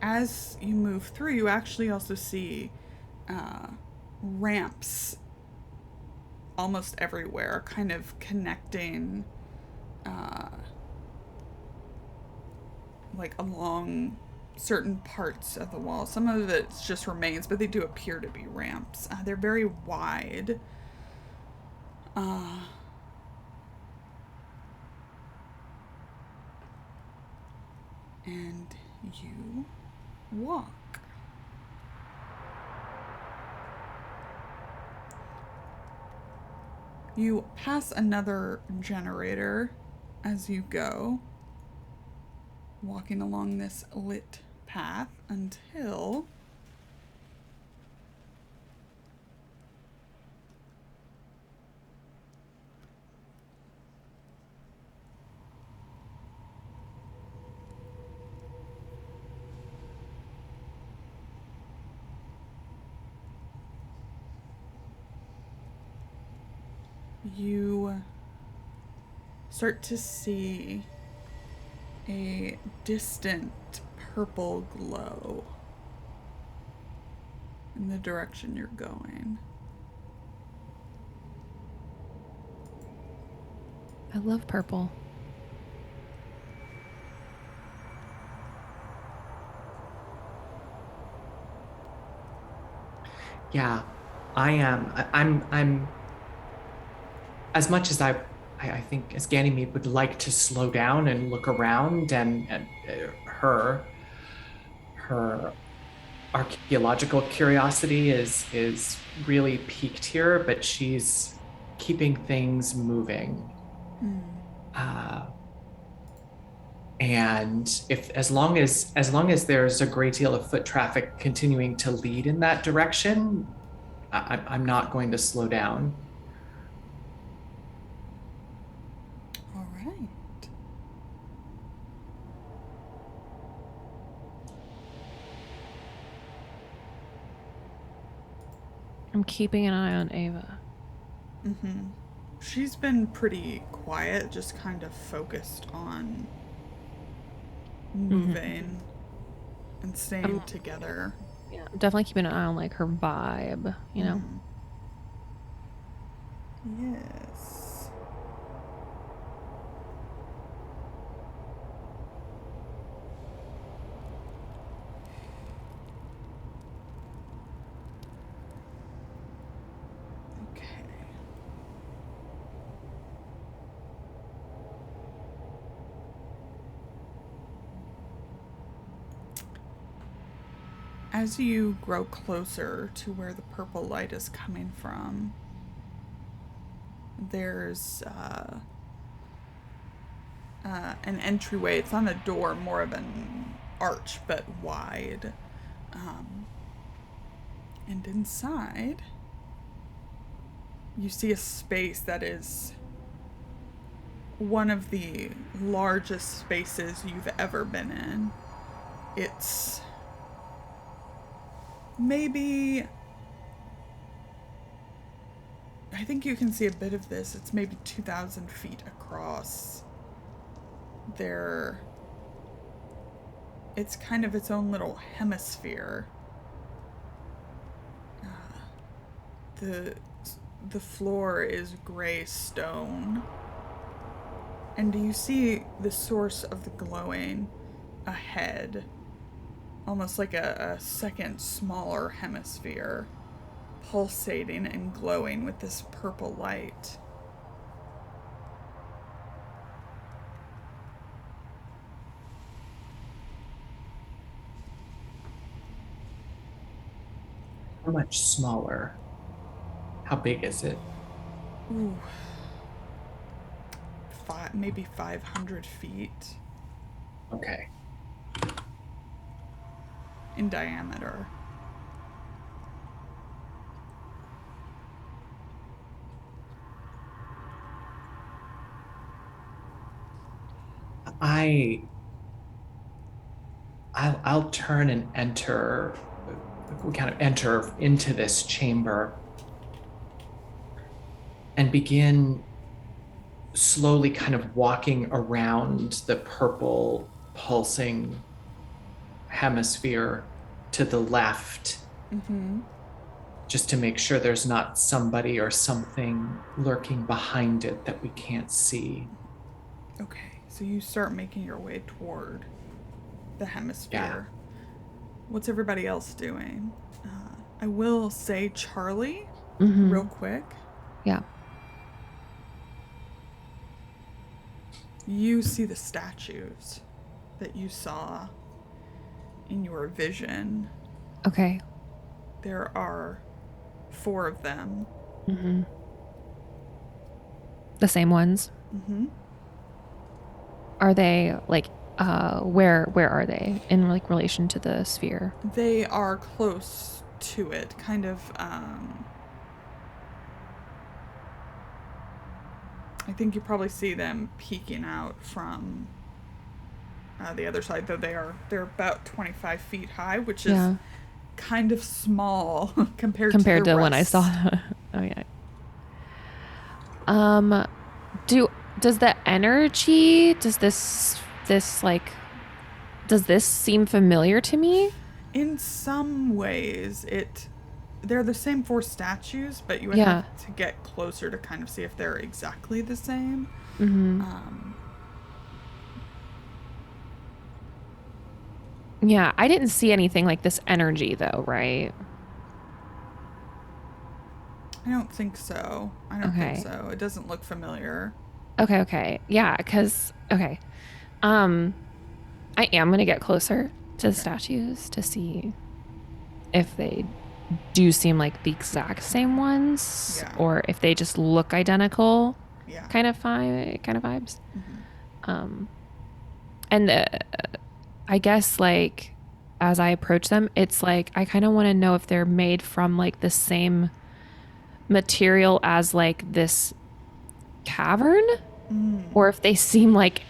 As you move through, you actually also see ramps almost everywhere, kind of connecting like along certain parts of the wall. Some of it's just remains, but they do appear to be ramps. They're very wide. And you walk. You pass another generator as you go, walking along this lit path until you start to see a distant purple glow in the direction you're going.
I love purple.
Yeah, I am. I'm. As much as I think as Ganymede would like to slow down and look around, and her archaeological curiosity is really piqued here, but she's keeping things moving. And as long as there's a great deal of foot traffic continuing to lead in that direction, I'm not going to slow down.
All right.
I'm keeping an eye on Ava.
She's been pretty quiet, just kind of focused on moving and staying together.
Yeah, I'm definitely keeping an eye on like her vibe, you know.
Yes. Okay. As you grow closer to where the purple light is coming from, there's an entryway. It's on a door, more of an arch, but wide. And inside, you see a space that is one of the largest spaces you've ever been in. It's maybe, I think you can see a bit of this. It's maybe 2,000 feet across. It's kind of its own little hemisphere. The floor is gray stone. And do you see the source of the glowing ahead? Almost like a second smaller hemisphere, pulsating and glowing with this purple light.
How much smaller? How big is it?
Ooh. Maybe 500 feet
Okay.
in diameter.
I'll turn and enter. We kind of enter into this chamber and begin slowly kind of walking around the purple pulsing hemisphere to the left, just to make sure there's not somebody or something lurking behind it that we can't see.
Okay, so you start making your way toward the hemisphere.
Yeah.
What's everybody else doing? I will say Charlie, real quick.
Yeah.
You see the statues that you saw in your vision.
Okay.
There are 4 of them.
The same ones. Are they like where are they in like relation to the sphere?
They are close to it, kind of I think you probably see them peeking out from the other side, though they're about 25 feet high, which is kind of small compared to the
when I
rest.
saw. Oh yeah. Does the energy, does this seem familiar to me?
In some ways, they're the same 4 statues, but you would have to get closer to kind of see if they're exactly the same.
Yeah, I didn't see anything like this energy though, right?
I don't think so. I don't think so. It doesn't look familiar.
Okay. Yeah, because I am gonna get closer to the statues to see if they do seem like the exact same ones, or if they just look identical. Kind of vibes. And I guess like as I approach them, it's like I kind of want to know if they're made from like the same material as like this cavern, or if they seem like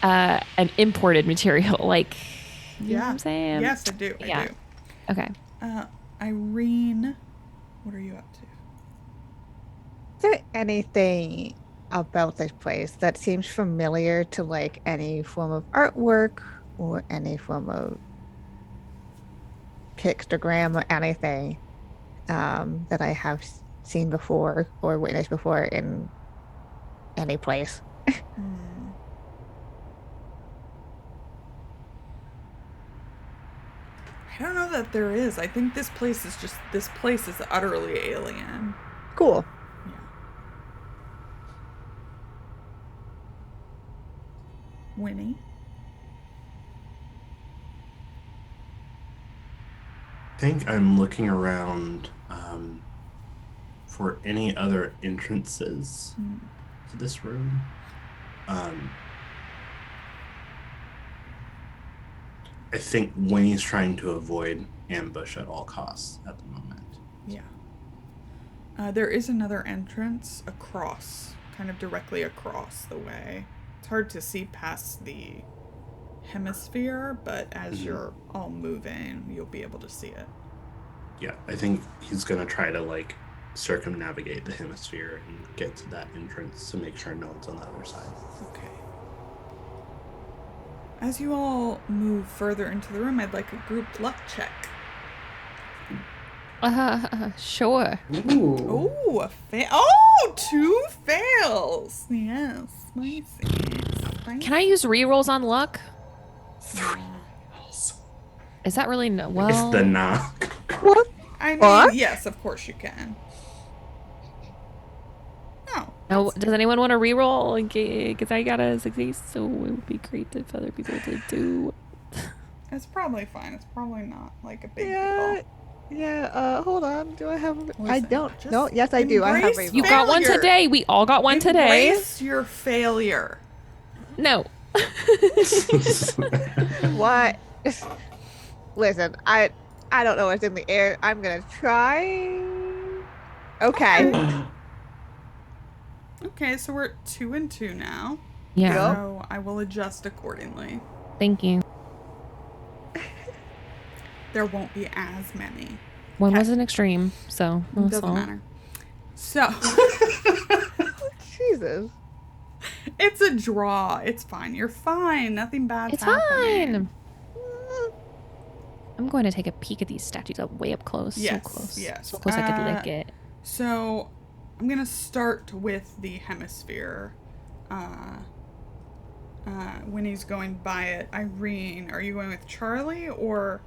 an imported material. Like, you know what I'm saying?
Yes, I do. I do.
Okay.
Irene, what are you up to?
Is there anything about this place that seems familiar to like any form of artwork or any form of pictogram or anything that I have seen before or witnessed before in any place?
I don't know that there is. I think this place is utterly alien.
Cool.
Yeah. Winnie?
I think I'm looking around for any other entrances to this room. I think Winnie's trying to avoid ambush at all costs at the moment.
Yeah. There is another entrance across, kind of directly across the way. It's hard to see past the hemisphere, but as you're all moving, you'll be able to see it.
Yeah, I think he's going to try to, like, circumnavigate the hemisphere and get to that entrance to make sure no one's on the other side.
Okay. As you all move further into the room, I'd like a group luck check.
Sure.
Ooh.
Oh, oh, 2 fails. Yes, spicy.
Can I use rerolls on luck?
3.
Is that really no?
It's
Well,
the nah.
What?
I mean,
What?
yes, of course you can. No.
no. Does anyone want to reroll? Because I got a success, so it would be great if other people did too.
It's probably fine. It's probably not like a big
Yeah.
deal.
Yeah, hold on. Do I have... I
Listen,
don't.
just
No, yes, I do. I have
embrace
a...
You got one
Failure.
today. We all got one today.
Embrace your failure.
No.
What? Listen, I don't know what's in the air. I'm gonna try. Okay.
Okay, so we're at 2 and 2 now.
Yeah.
Yep.
So I will adjust accordingly.
Thank you.
There won't be as many.
One
Okay.
was an extreme, so that's
Doesn't
all.
matter. So
Jesus.
it's a draw. It's fine. You're fine. Nothing bad's
It's
happening.
fine. I'm going to take a peek at these statues up way up close.
Yes,
So close.
yes.
So close I could lick it.
So I'm gonna start with the hemisphere. Winnie's going by it. Irene, are you going with Charlie or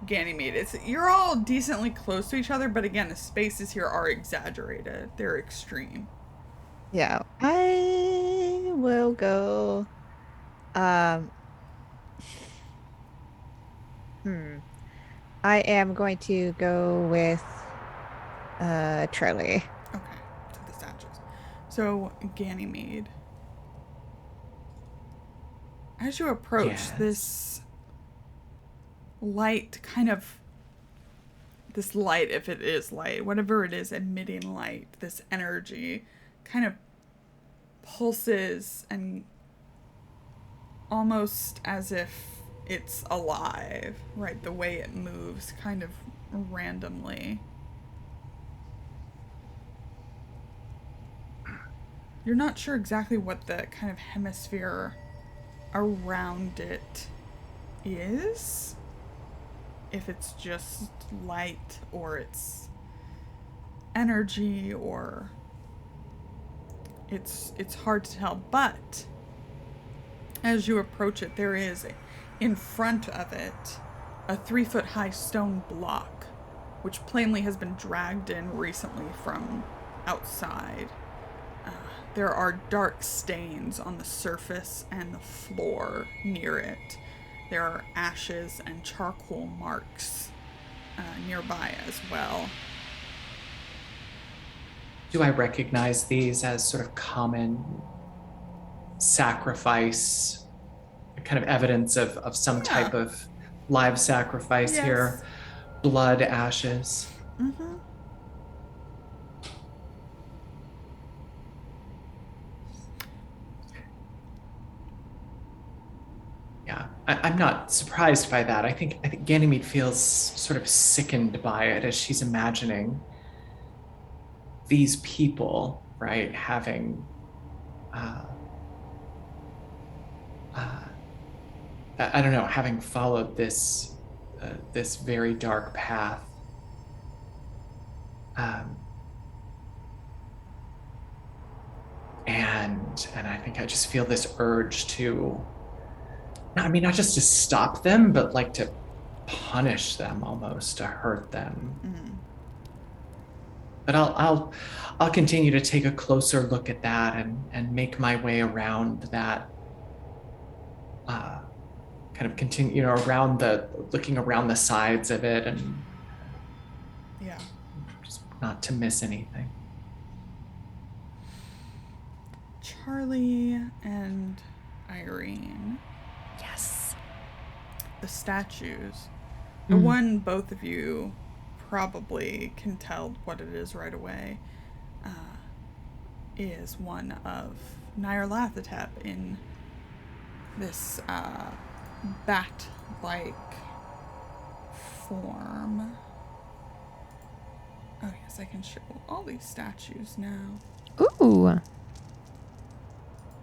Ganymede? You're all decently close to each other, but again, the spaces here are exaggerated. They're extreme.
Yeah. I will go. I am going to go with Charlie.
Okay, to the statues. So Ganymede. As you approach,
Yes.
this light kind of, this light, if it is light, whatever it is emitting light, this energy kind of pulses and almost as if it's alive, right? The way it moves kind of randomly. You're not sure exactly what the kind of hemisphere around it is. If it's just light or it's energy or it's hard to tell, but as you approach it, there is in front of it a 3-foot-high stone block, which plainly has been dragged in recently from outside. There are dark stains on the surface and the floor near it. There are ashes and charcoal marks nearby as well.
Do I recognize these as sort of common sacrifice, kind of evidence of some type of live sacrifice
Yes.
here? Blood, ashes.
Mm-hmm.
Yeah, I'm not surprised by that. I think Ganymede feels sort of sickened by it as she's imagining these people, right, having I don't know, having followed this this very dark path. And I think I just feel this urge to, I mean, not just to stop them, but like to punish them almost, to hurt them.
Mm-hmm.
But I'll continue to take a closer look at that and make my way around that. Kind of continue, looking around the sides of it and
Yeah.
just not to miss anything.
Charlie and Irene.
Yes.
the statues. The one both of you probably can tell what it is right away is one of Nyarlathotep in this bat-like form. Oh yes, I can show all these statues now.
Ooh.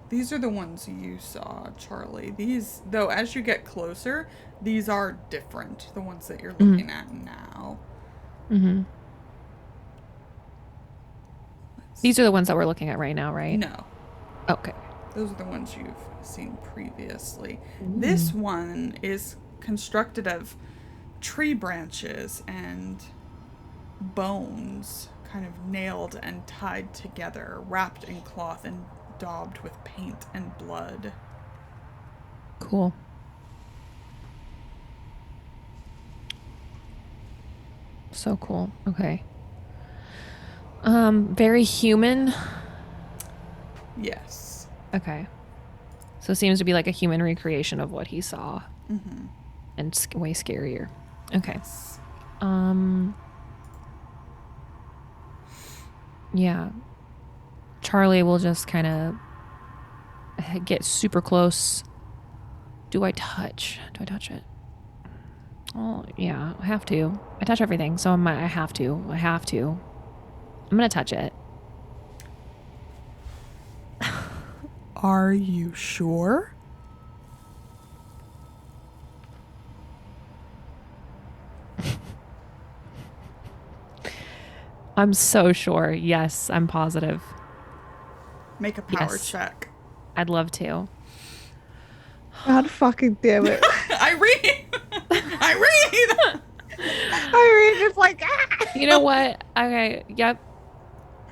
These are the ones you saw, Charlie. These, though, as you get closer, these are different. The ones that you're looking at now.
Mm-hmm. These are the ones that we're looking at right now, right?
No.
Okay.
Those are the ones you've seen previously. This one is constructed of tree branches and bones, kind of nailed and tied together, wrapped in cloth and daubed with paint and blood.
Cool. So cool. Okay. Very human.
Yes.
Okay. So it seems to be like a human recreation of what he saw.
Mm-hmm.
And way scarier. Okay.
Yes.
Yeah. Charlie will just kind of get super close. Do I touch it? Oh, yeah, I have to. I touch everything, so I have to. I'm gonna touch it.
Are you sure?
I'm so sure. Yes, I'm positive.
Make a power
Yes.
check.
I'd love to.
God fucking damn it.
Irene!
Irene is like, ah!
You know what? Okay, yep.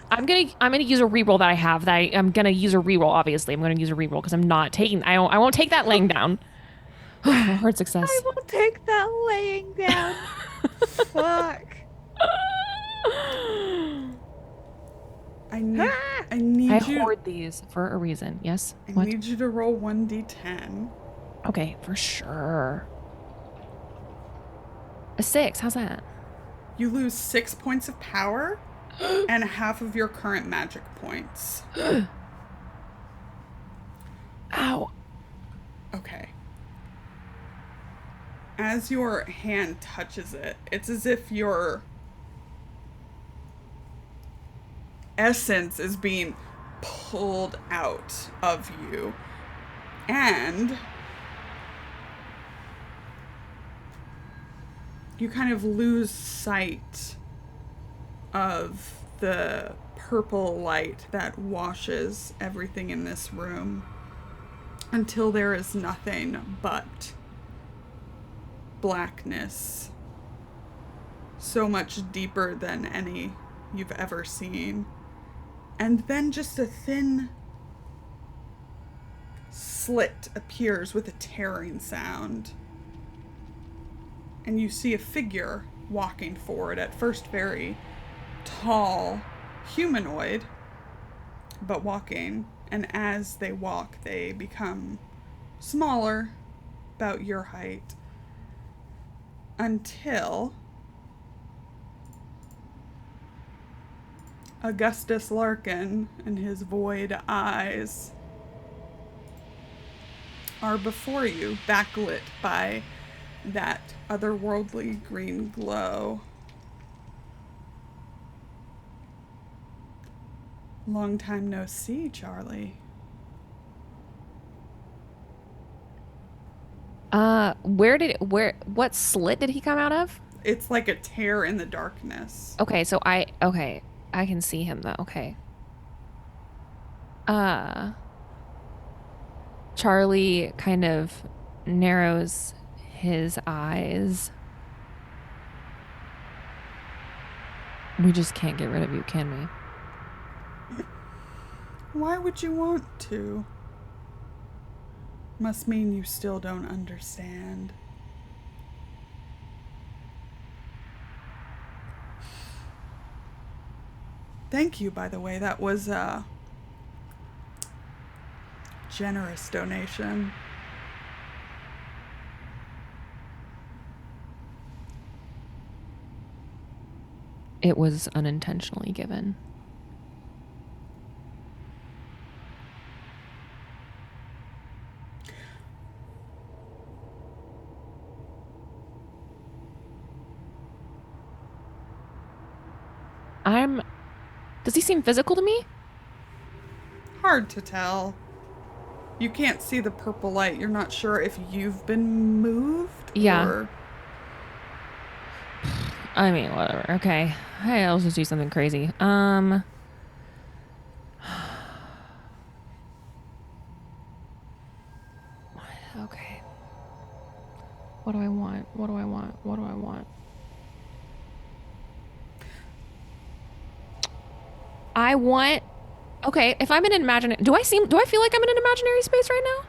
I'm gonna use a reroll that I have. I'm gonna use a reroll. Obviously, I'm gonna use a reroll because I'm not taking. I won't take that laying down. Hard success.
I will take that laying down. Fuck.
I need
I
you.
hoard these for a reason. Yes.
I
What?
need you to roll 1d10.
Okay, for sure. A 6. How's that?
You lose 6 points of power and half of your current magic points.
Ow.
Okay. As your hand touches it, it's as if your essence is being pulled out of you. And you kind of lose sight of the purple light that washes everything in this room until there is nothing but blackness, so much deeper than any you've ever seen. And then just a thin slit appears with a tearing sound. And you see a figure walking forward, at first very tall, humanoid, but walking. And as they walk, they become smaller, about your height, until Augustus Larkin and his void eyes are before you, backlit by that otherworldly green glow. Long time no see, Charlie.
What slit did he come out of?
It's like a tear in the darkness.
Okay, so I can see him though. Okay. Charlie kind of narrows his eyes. We just can't get rid of you, can we?
Why would you want to? Must mean you still don't understand. Thank you, by the way. That was a generous donation.
it was unintentionally given. Does he seem physical to me?
Hard to tell. You can't see the purple light. You're not sure if you've been moved.
Yeah.
Or...
I mean, whatever. Okay. Hey, I'll just do something crazy. Okay. What do I want? What do I want? What do I want? I want... Okay, if I'm in an imaginary... Do I feel like I'm in an imaginary space right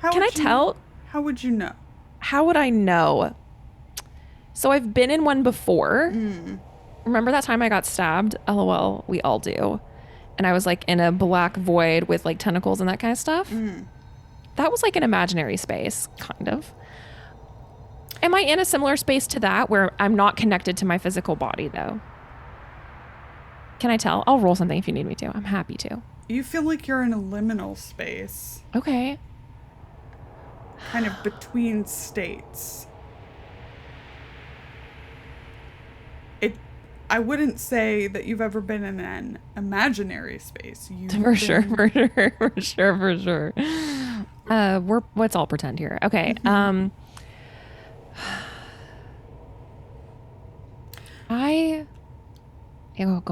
now? Can I tell?
How would you know?
How would I know? So I've been in one before. Remember that time I got stabbed? LOL, we all do. And I was like in a black void with like tentacles and that kind of stuff. That was like an imaginary space, kind of. Am I in a similar space to that where I'm not connected to my physical body though? Can I tell? I'll roll something if you need me to. I'm happy to.
You feel like you're in a liminal space.
Okay.
Kind of between states. I wouldn't say that you've ever been in an imaginary space.
For sure. Let's all pretend here. Okay. Go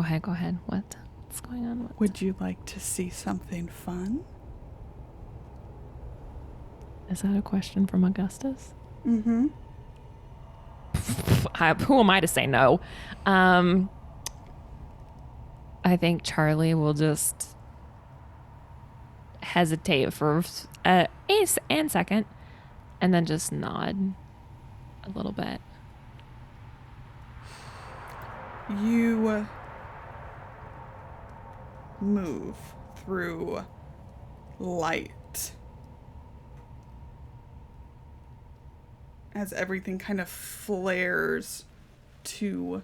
ahead. What's going on?
Would you like to see something fun?
Is that a question from Augustus?
Mm-hmm.
Who am I to say no? I think Charlie will just hesitate for a second and then just nod a little bit.
You move through light as everything kind of flares to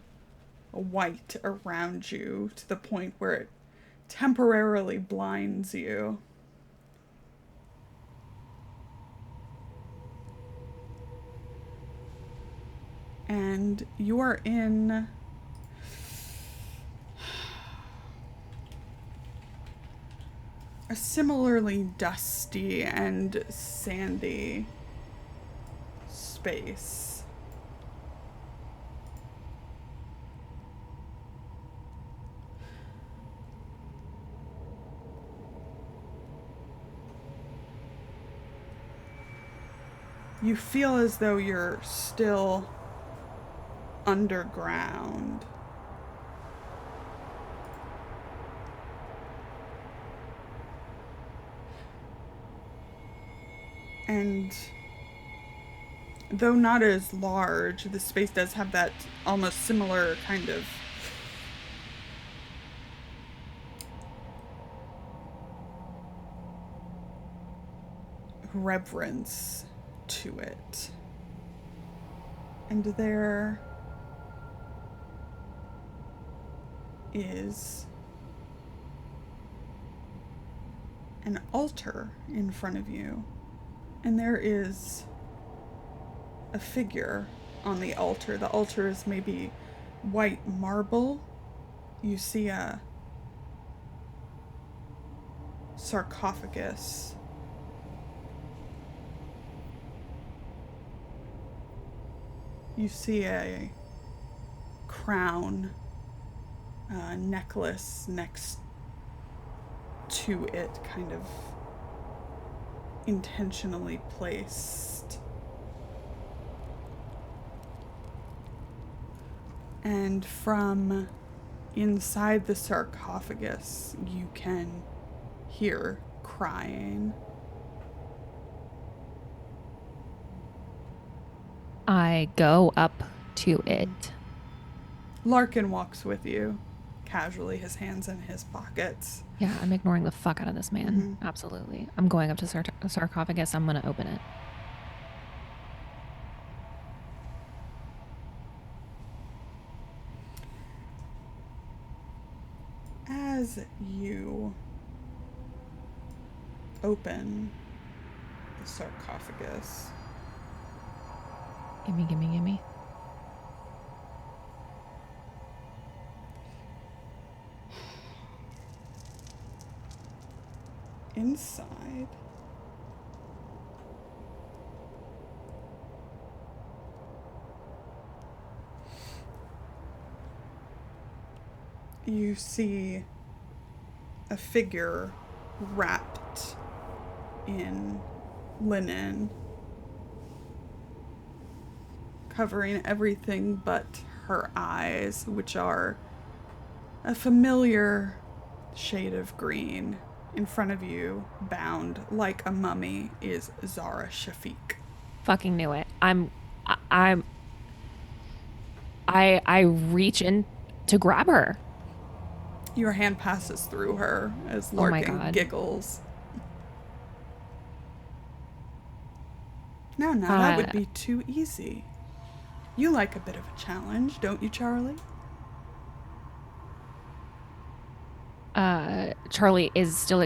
white around you to the point where it temporarily blinds you. And you are in a similarly dusty and sandy space. You feel as though you're still underground. And though not as large, the space does have that almost similar kind of reverence to it. And there is an altar in front of you. And there is a figure on the altar. The altar is maybe white marble. You see a sarcophagus. You see a crown, necklace next to it, kind of intentionally placed. And from inside the sarcophagus, you can hear crying.
I go up to it.
Larkin walks with you, casually, his hands in his pockets.
Yeah, I'm ignoring the fuck out of this man.
Mm-hmm.
Absolutely. I'm going up to the sarcophagus. I'm going to open it.
as you open the sarcophagus,
Gimme, gimme, gimme.
inside you see a figure wrapped in linen, covering everything but her eyes, which are a familiar shade of green. In front of you, bound like a mummy, is Zara Shafiq.
Fucking knew it. I reach in to grab her.
Your hand passes through her as
Oh my
Larkin
God.
giggles. Now, that would be too easy. You like a bit of a challenge, don't you, Charlie?
Charlie is still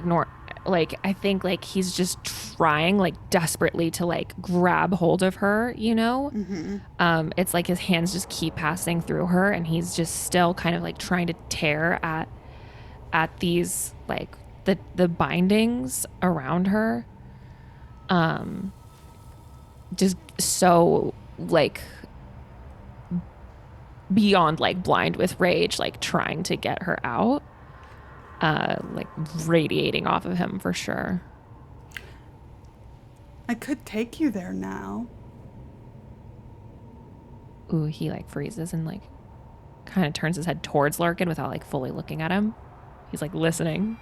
like, I think like he's just trying like desperately to like grab hold of her, you know?
Mm-hmm.
It's like his hands just keep passing through her and he's just still kind of like trying to tear at these like the bindings around her. Just so like beyond like blind with rage, like trying to get her out. Like radiating off of him for sure.
I could take you there now.
Ooh, he like freezes and like kind of turns his head towards Larkin without like fully looking at him. He's like listening.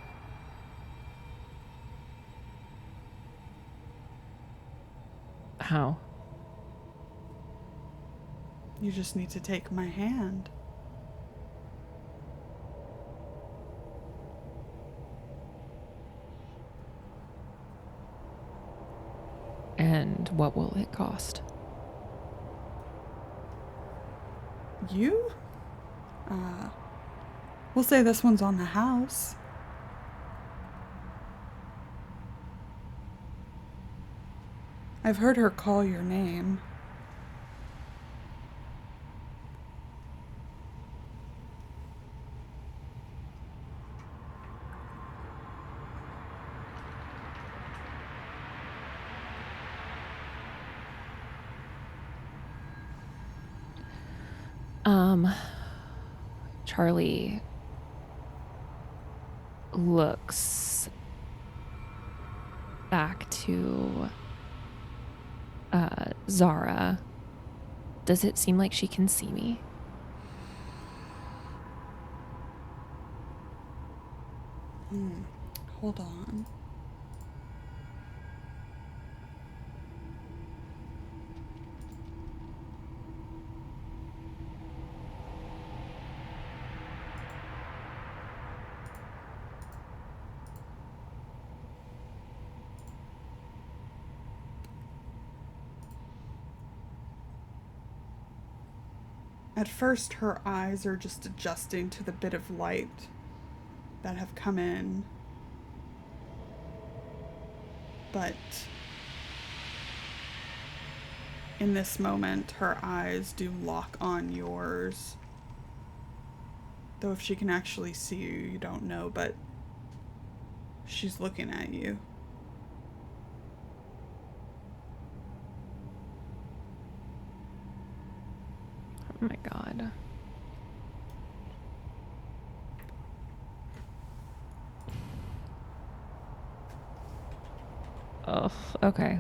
How?
You just need to take my hand.
And what will it cost?
You? We'll say this one's on the house. I've heard her call your name.
Charlie looks back to Zara. Does it seem like she can see me?
Hold on. At first, her eyes are just adjusting to the bit of light that have come in. But in this moment, her eyes do lock on yours. Though if she can actually see you, you don't know, but she's looking at you.
Oh my god. Oh, okay.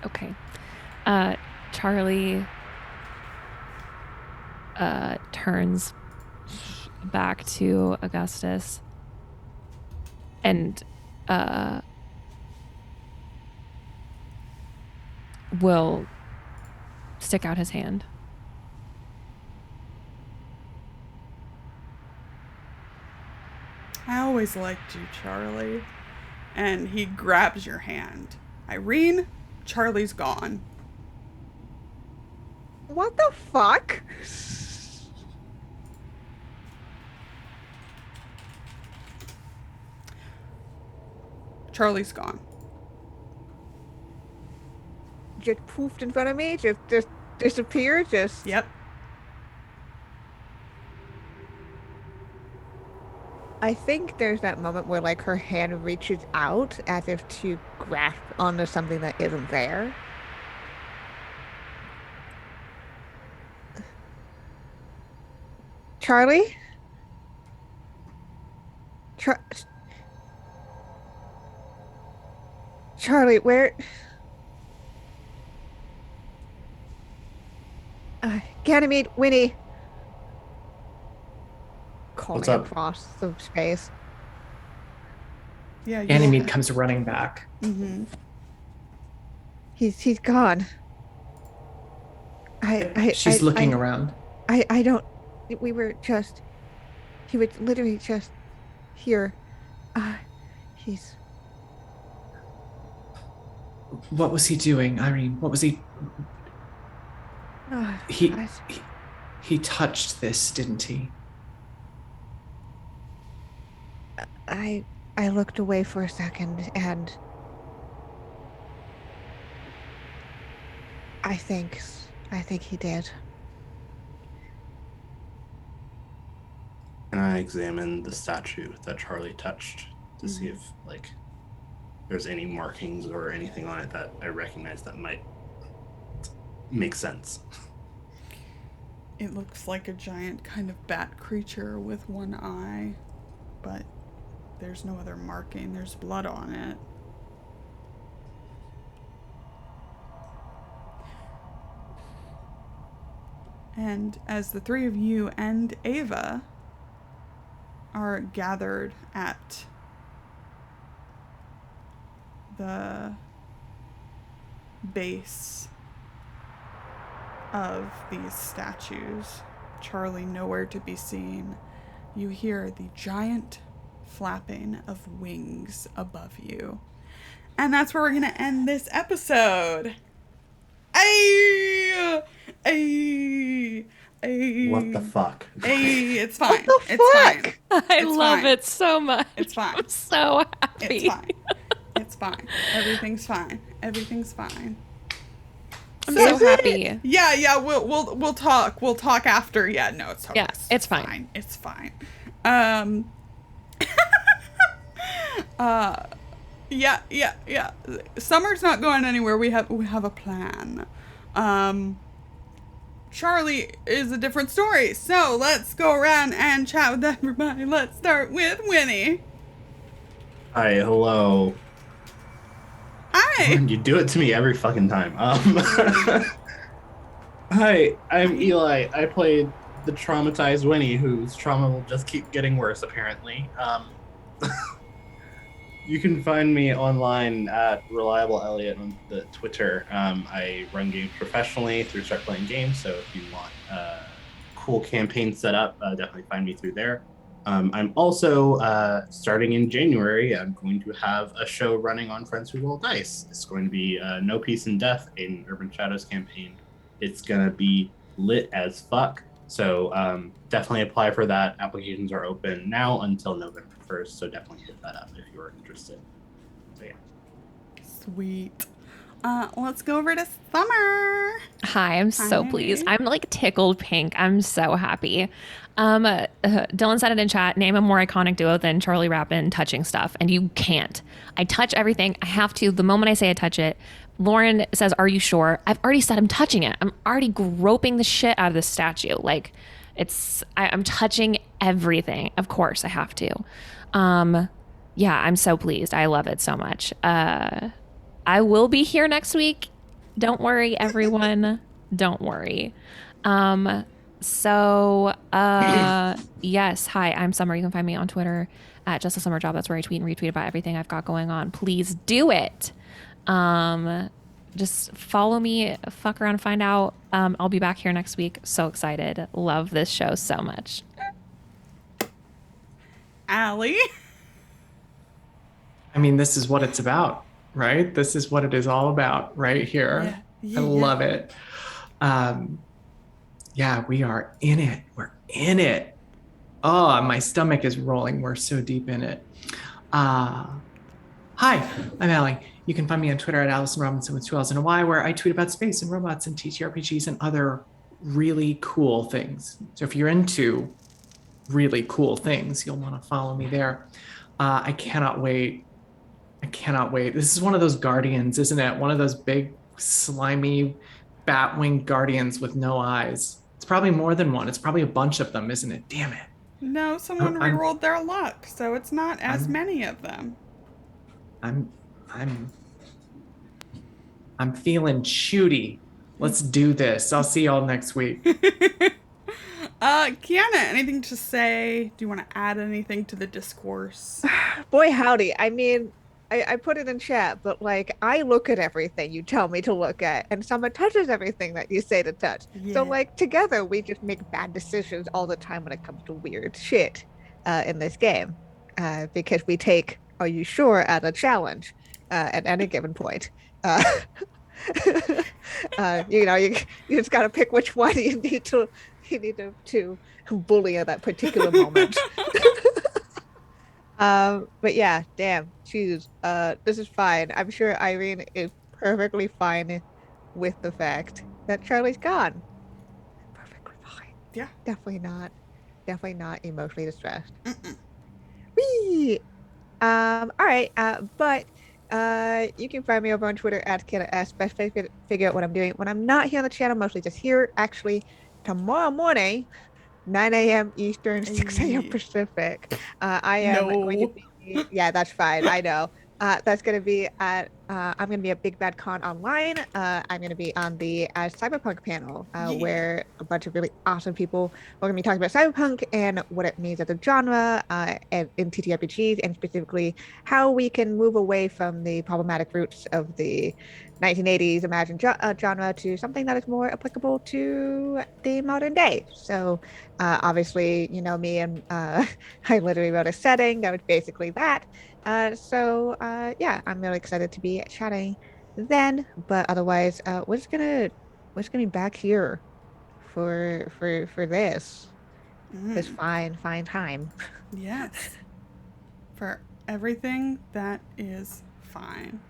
Okay. Charlie turns back to Augustus and will stick out his hand.
I always liked you, Charlie. And he grabs your hand. Irene, Charlie's gone.
What the fuck?
Charlie's gone.
Just poofed in front of me? Just disappeared?
Yep.
I think there's that moment where like her hand reaches out as if to grasp onto something that isn't there. Charlie? Charlie, where? Ganymede, Winnie. Calling
What's up?
across the space.
Yeah.
Ganymede comes running back.
Mm-hmm.
He's gone.
She's looking around.
I don't. We were just. He was literally just here. He's.
What was he doing, Irene? What was he? He touched this, didn't he?
I looked away for a second and I think he did.
Can I examine the statue that Charlie touched to see if like there's any markings or anything on it that I recognize that might make sense?
It looks like a giant kind of bat creature with one eye, but there's no other marking. There's blood on it. And as the three of you and Ava are gathered at the base of these statues, Charlie nowhere to be seen, you hear the giant flapping of wings above you. And that's where we're going to end this episode. Ay! Ay! Ay!
What the fuck?
Ay, it's fine.
What the fuck?
I love it so much.
It's fine.
I'm so happy.
It's fine. It's fine. Everything's fine. Everything's fine.
I'm so happy.
Yeah, we'll talk. We'll talk after. Yeah, no, it's totally,
Yeah, it's fine.
It's fine. Yeah. Summer's not going anywhere. We have a plan. Charlie is a different story. So let's go around and chat with everybody. Let's start with Winnie.
Hi, hello.
Hi.
You do it to me every fucking time. Hi, I'm Eli. I played the traumatized Winnie, whose trauma will just keep getting worse, apparently. You can find me online at Reliable Elliot on the Twitter. I run games professionally through Start Playing Games, so if you want a cool campaign set up, definitely find me through there. I'm also, starting in January, I'm going to have a show running on Friends Who Roll Dice. It's going to be No Peace in Death, an Urban Shadows campaign. It's going to be lit as fuck, so definitely apply for that. Applications are open now until November 1st, so definitely hit that up if you're interested. So yeah.
Sweet. Let's go over to Summer.
Hi, I'm so
Hi.
pleased. I'm like tickled pink. I'm so happy. Dylan said it in chat, name a more iconic duo than Charlie Rappin touching stuff. And you can't. I touch everything. I have to. The moment I say I touch it, Lauren says, are you sure? I've already said I'm touching it. I'm already groping the shit out of this statue. Like I'm touching everything. Of course I have to. Yeah, I'm so pleased. I love it so much. I will be here next week. Don't worry, everyone. Don't worry. Yes. Hi, I'm Summer. You can find me on Twitter at Just a Summer Job. That's where I tweet and retweet about everything I've got going on. Please do it. Just follow me, fuck around, find out. I'll be back here next week. So excited. Love this show so much.
Allie.
I mean, this is what it's about, right? This is what it is all about right here.
Yeah.
I love it. Yeah, we are in it. We're in it. Oh, my stomach is rolling. We're so deep in it. Hi, I'm Allie. You can find me on Twitter at Allison Robinson with 2 L's and a Y, where I tweet about space and robots and TTRPGs and other really cool things. So if you're into really cool things, you'll want to follow me there. I cannot wait. I cannot wait. This is one of those guardians, isn't it? One of those big, slimy, bat-winged guardians with no eyes. It's probably more than one. It's probably a bunch of them, isn't it? Damn it.
No, someone
I'm-
rerolled their luck, so it's not as
I'm-
many of them.
I'm feeling shooty. Let's do this. I'll see y'all next week.
Kienna, anything to say? Do you want to add anything to the discourse?
Boy, howdy. I mean, I put it in chat, but like, I look at everything you tell me to look at, and Summer touches everything that you say to touch.
Yeah.
So, like, together, we just make bad decisions all the time when it comes to weird shit in this game. Because we take, are you sure, at a challenge at any given point. You just got to pick which one you need to bully at that particular moment. But yeah, damn, choose. This is fine. I'm sure Irene is perfectly fine with the fact that Charlie's gone. Perfectly fine.
Yeah.
Definitely not emotionally distressed. Whee! All right. But you can find me over on Twitter at Kienna, especially figure out what I'm doing when I'm not here on the channel, mostly just here. Actually, tomorrow morning, 9 a.m. Eastern, 6 a.m. Pacific. I am going to be, yeah, that's fine. I know. That's going to be at, I'm going to be at Big Bad Con Online. I'm going to be on the Cyberpunk panel, where a bunch of really awesome people are going to be talking about Cyberpunk and what it means as a genre and in TTRPGs, and specifically how we can move away from the problematic roots of the 1980s Imagine genre to something that is more applicable to the modern day. So obviously, you know me, and I literally wrote a setting that was basically that. Yeah, I'm really excited to be chatting then. But otherwise, we're just gonna be back here for this fine time.
Yes. For everything that is fine.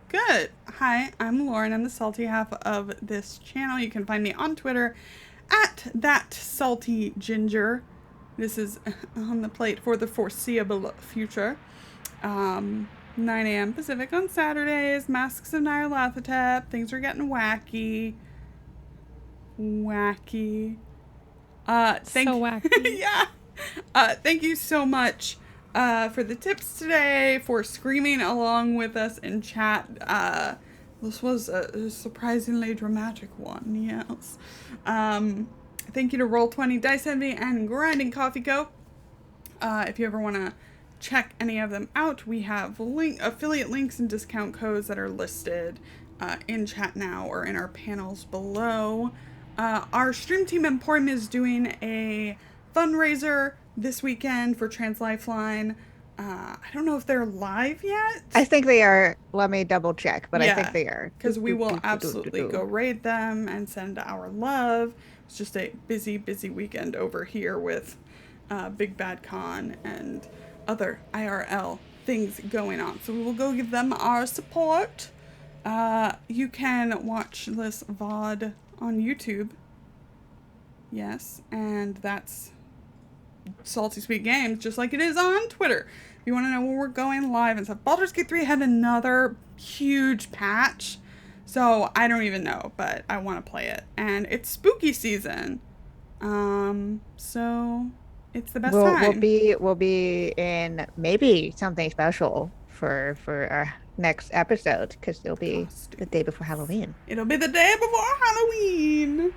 Good. Hi, I'm Lauren. I'm the salty half of this channel. You can find me on Twitter at @thatsaltyginger. This is on the plate for the foreseeable future. 9 a.m. Pacific on Saturdays. Masks of Nyarlathotep. Things are getting wacky. Wacky.
So wacky.
Yeah. Thank you so much for the tips today, for screaming along with us in chat. This was a surprisingly dramatic one, yes. Thank you to Roll20, Dice Envy, and Grinding Coffee Co. If you ever want to check any of them out, we have affiliate links and discount codes that are listed in chat now or in our panels below. Our stream team Emporium is doing a fundraiser this weekend for Trans Lifeline. I don't know if they're live yet.
I think they are. Let me double check, but
Yeah,
I think they are.
Because we will absolutely go raid them and send our love. It's just a busy weekend over here with Big Bad Con and other IRL things going on. So we will go give them our support. You can watch this VOD on YouTube. Yes, and that's Salty Sweet Games, just like it is on Twitter. If you want to know when we're going live and stuff. Baldur's Gate 3 had another huge patch, so I don't even know, but I want to play it. And it's spooky season, so it's the best time.
We'll be in maybe something special for our next episode, because it'll be the day before Halloween.
It'll be the day before Halloween.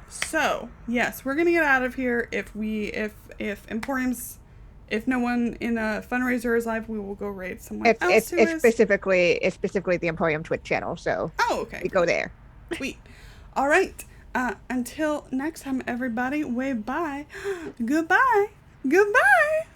So yes, we're gonna get out of here. If Emporium's, if no one in a fundraiser is live, we will go raid someone else.
It's specifically the Emporium Twitch channel, so
okay,
we go there.
Sweet. All right. Until next time, everybody. Bye. Goodbye. Goodbye.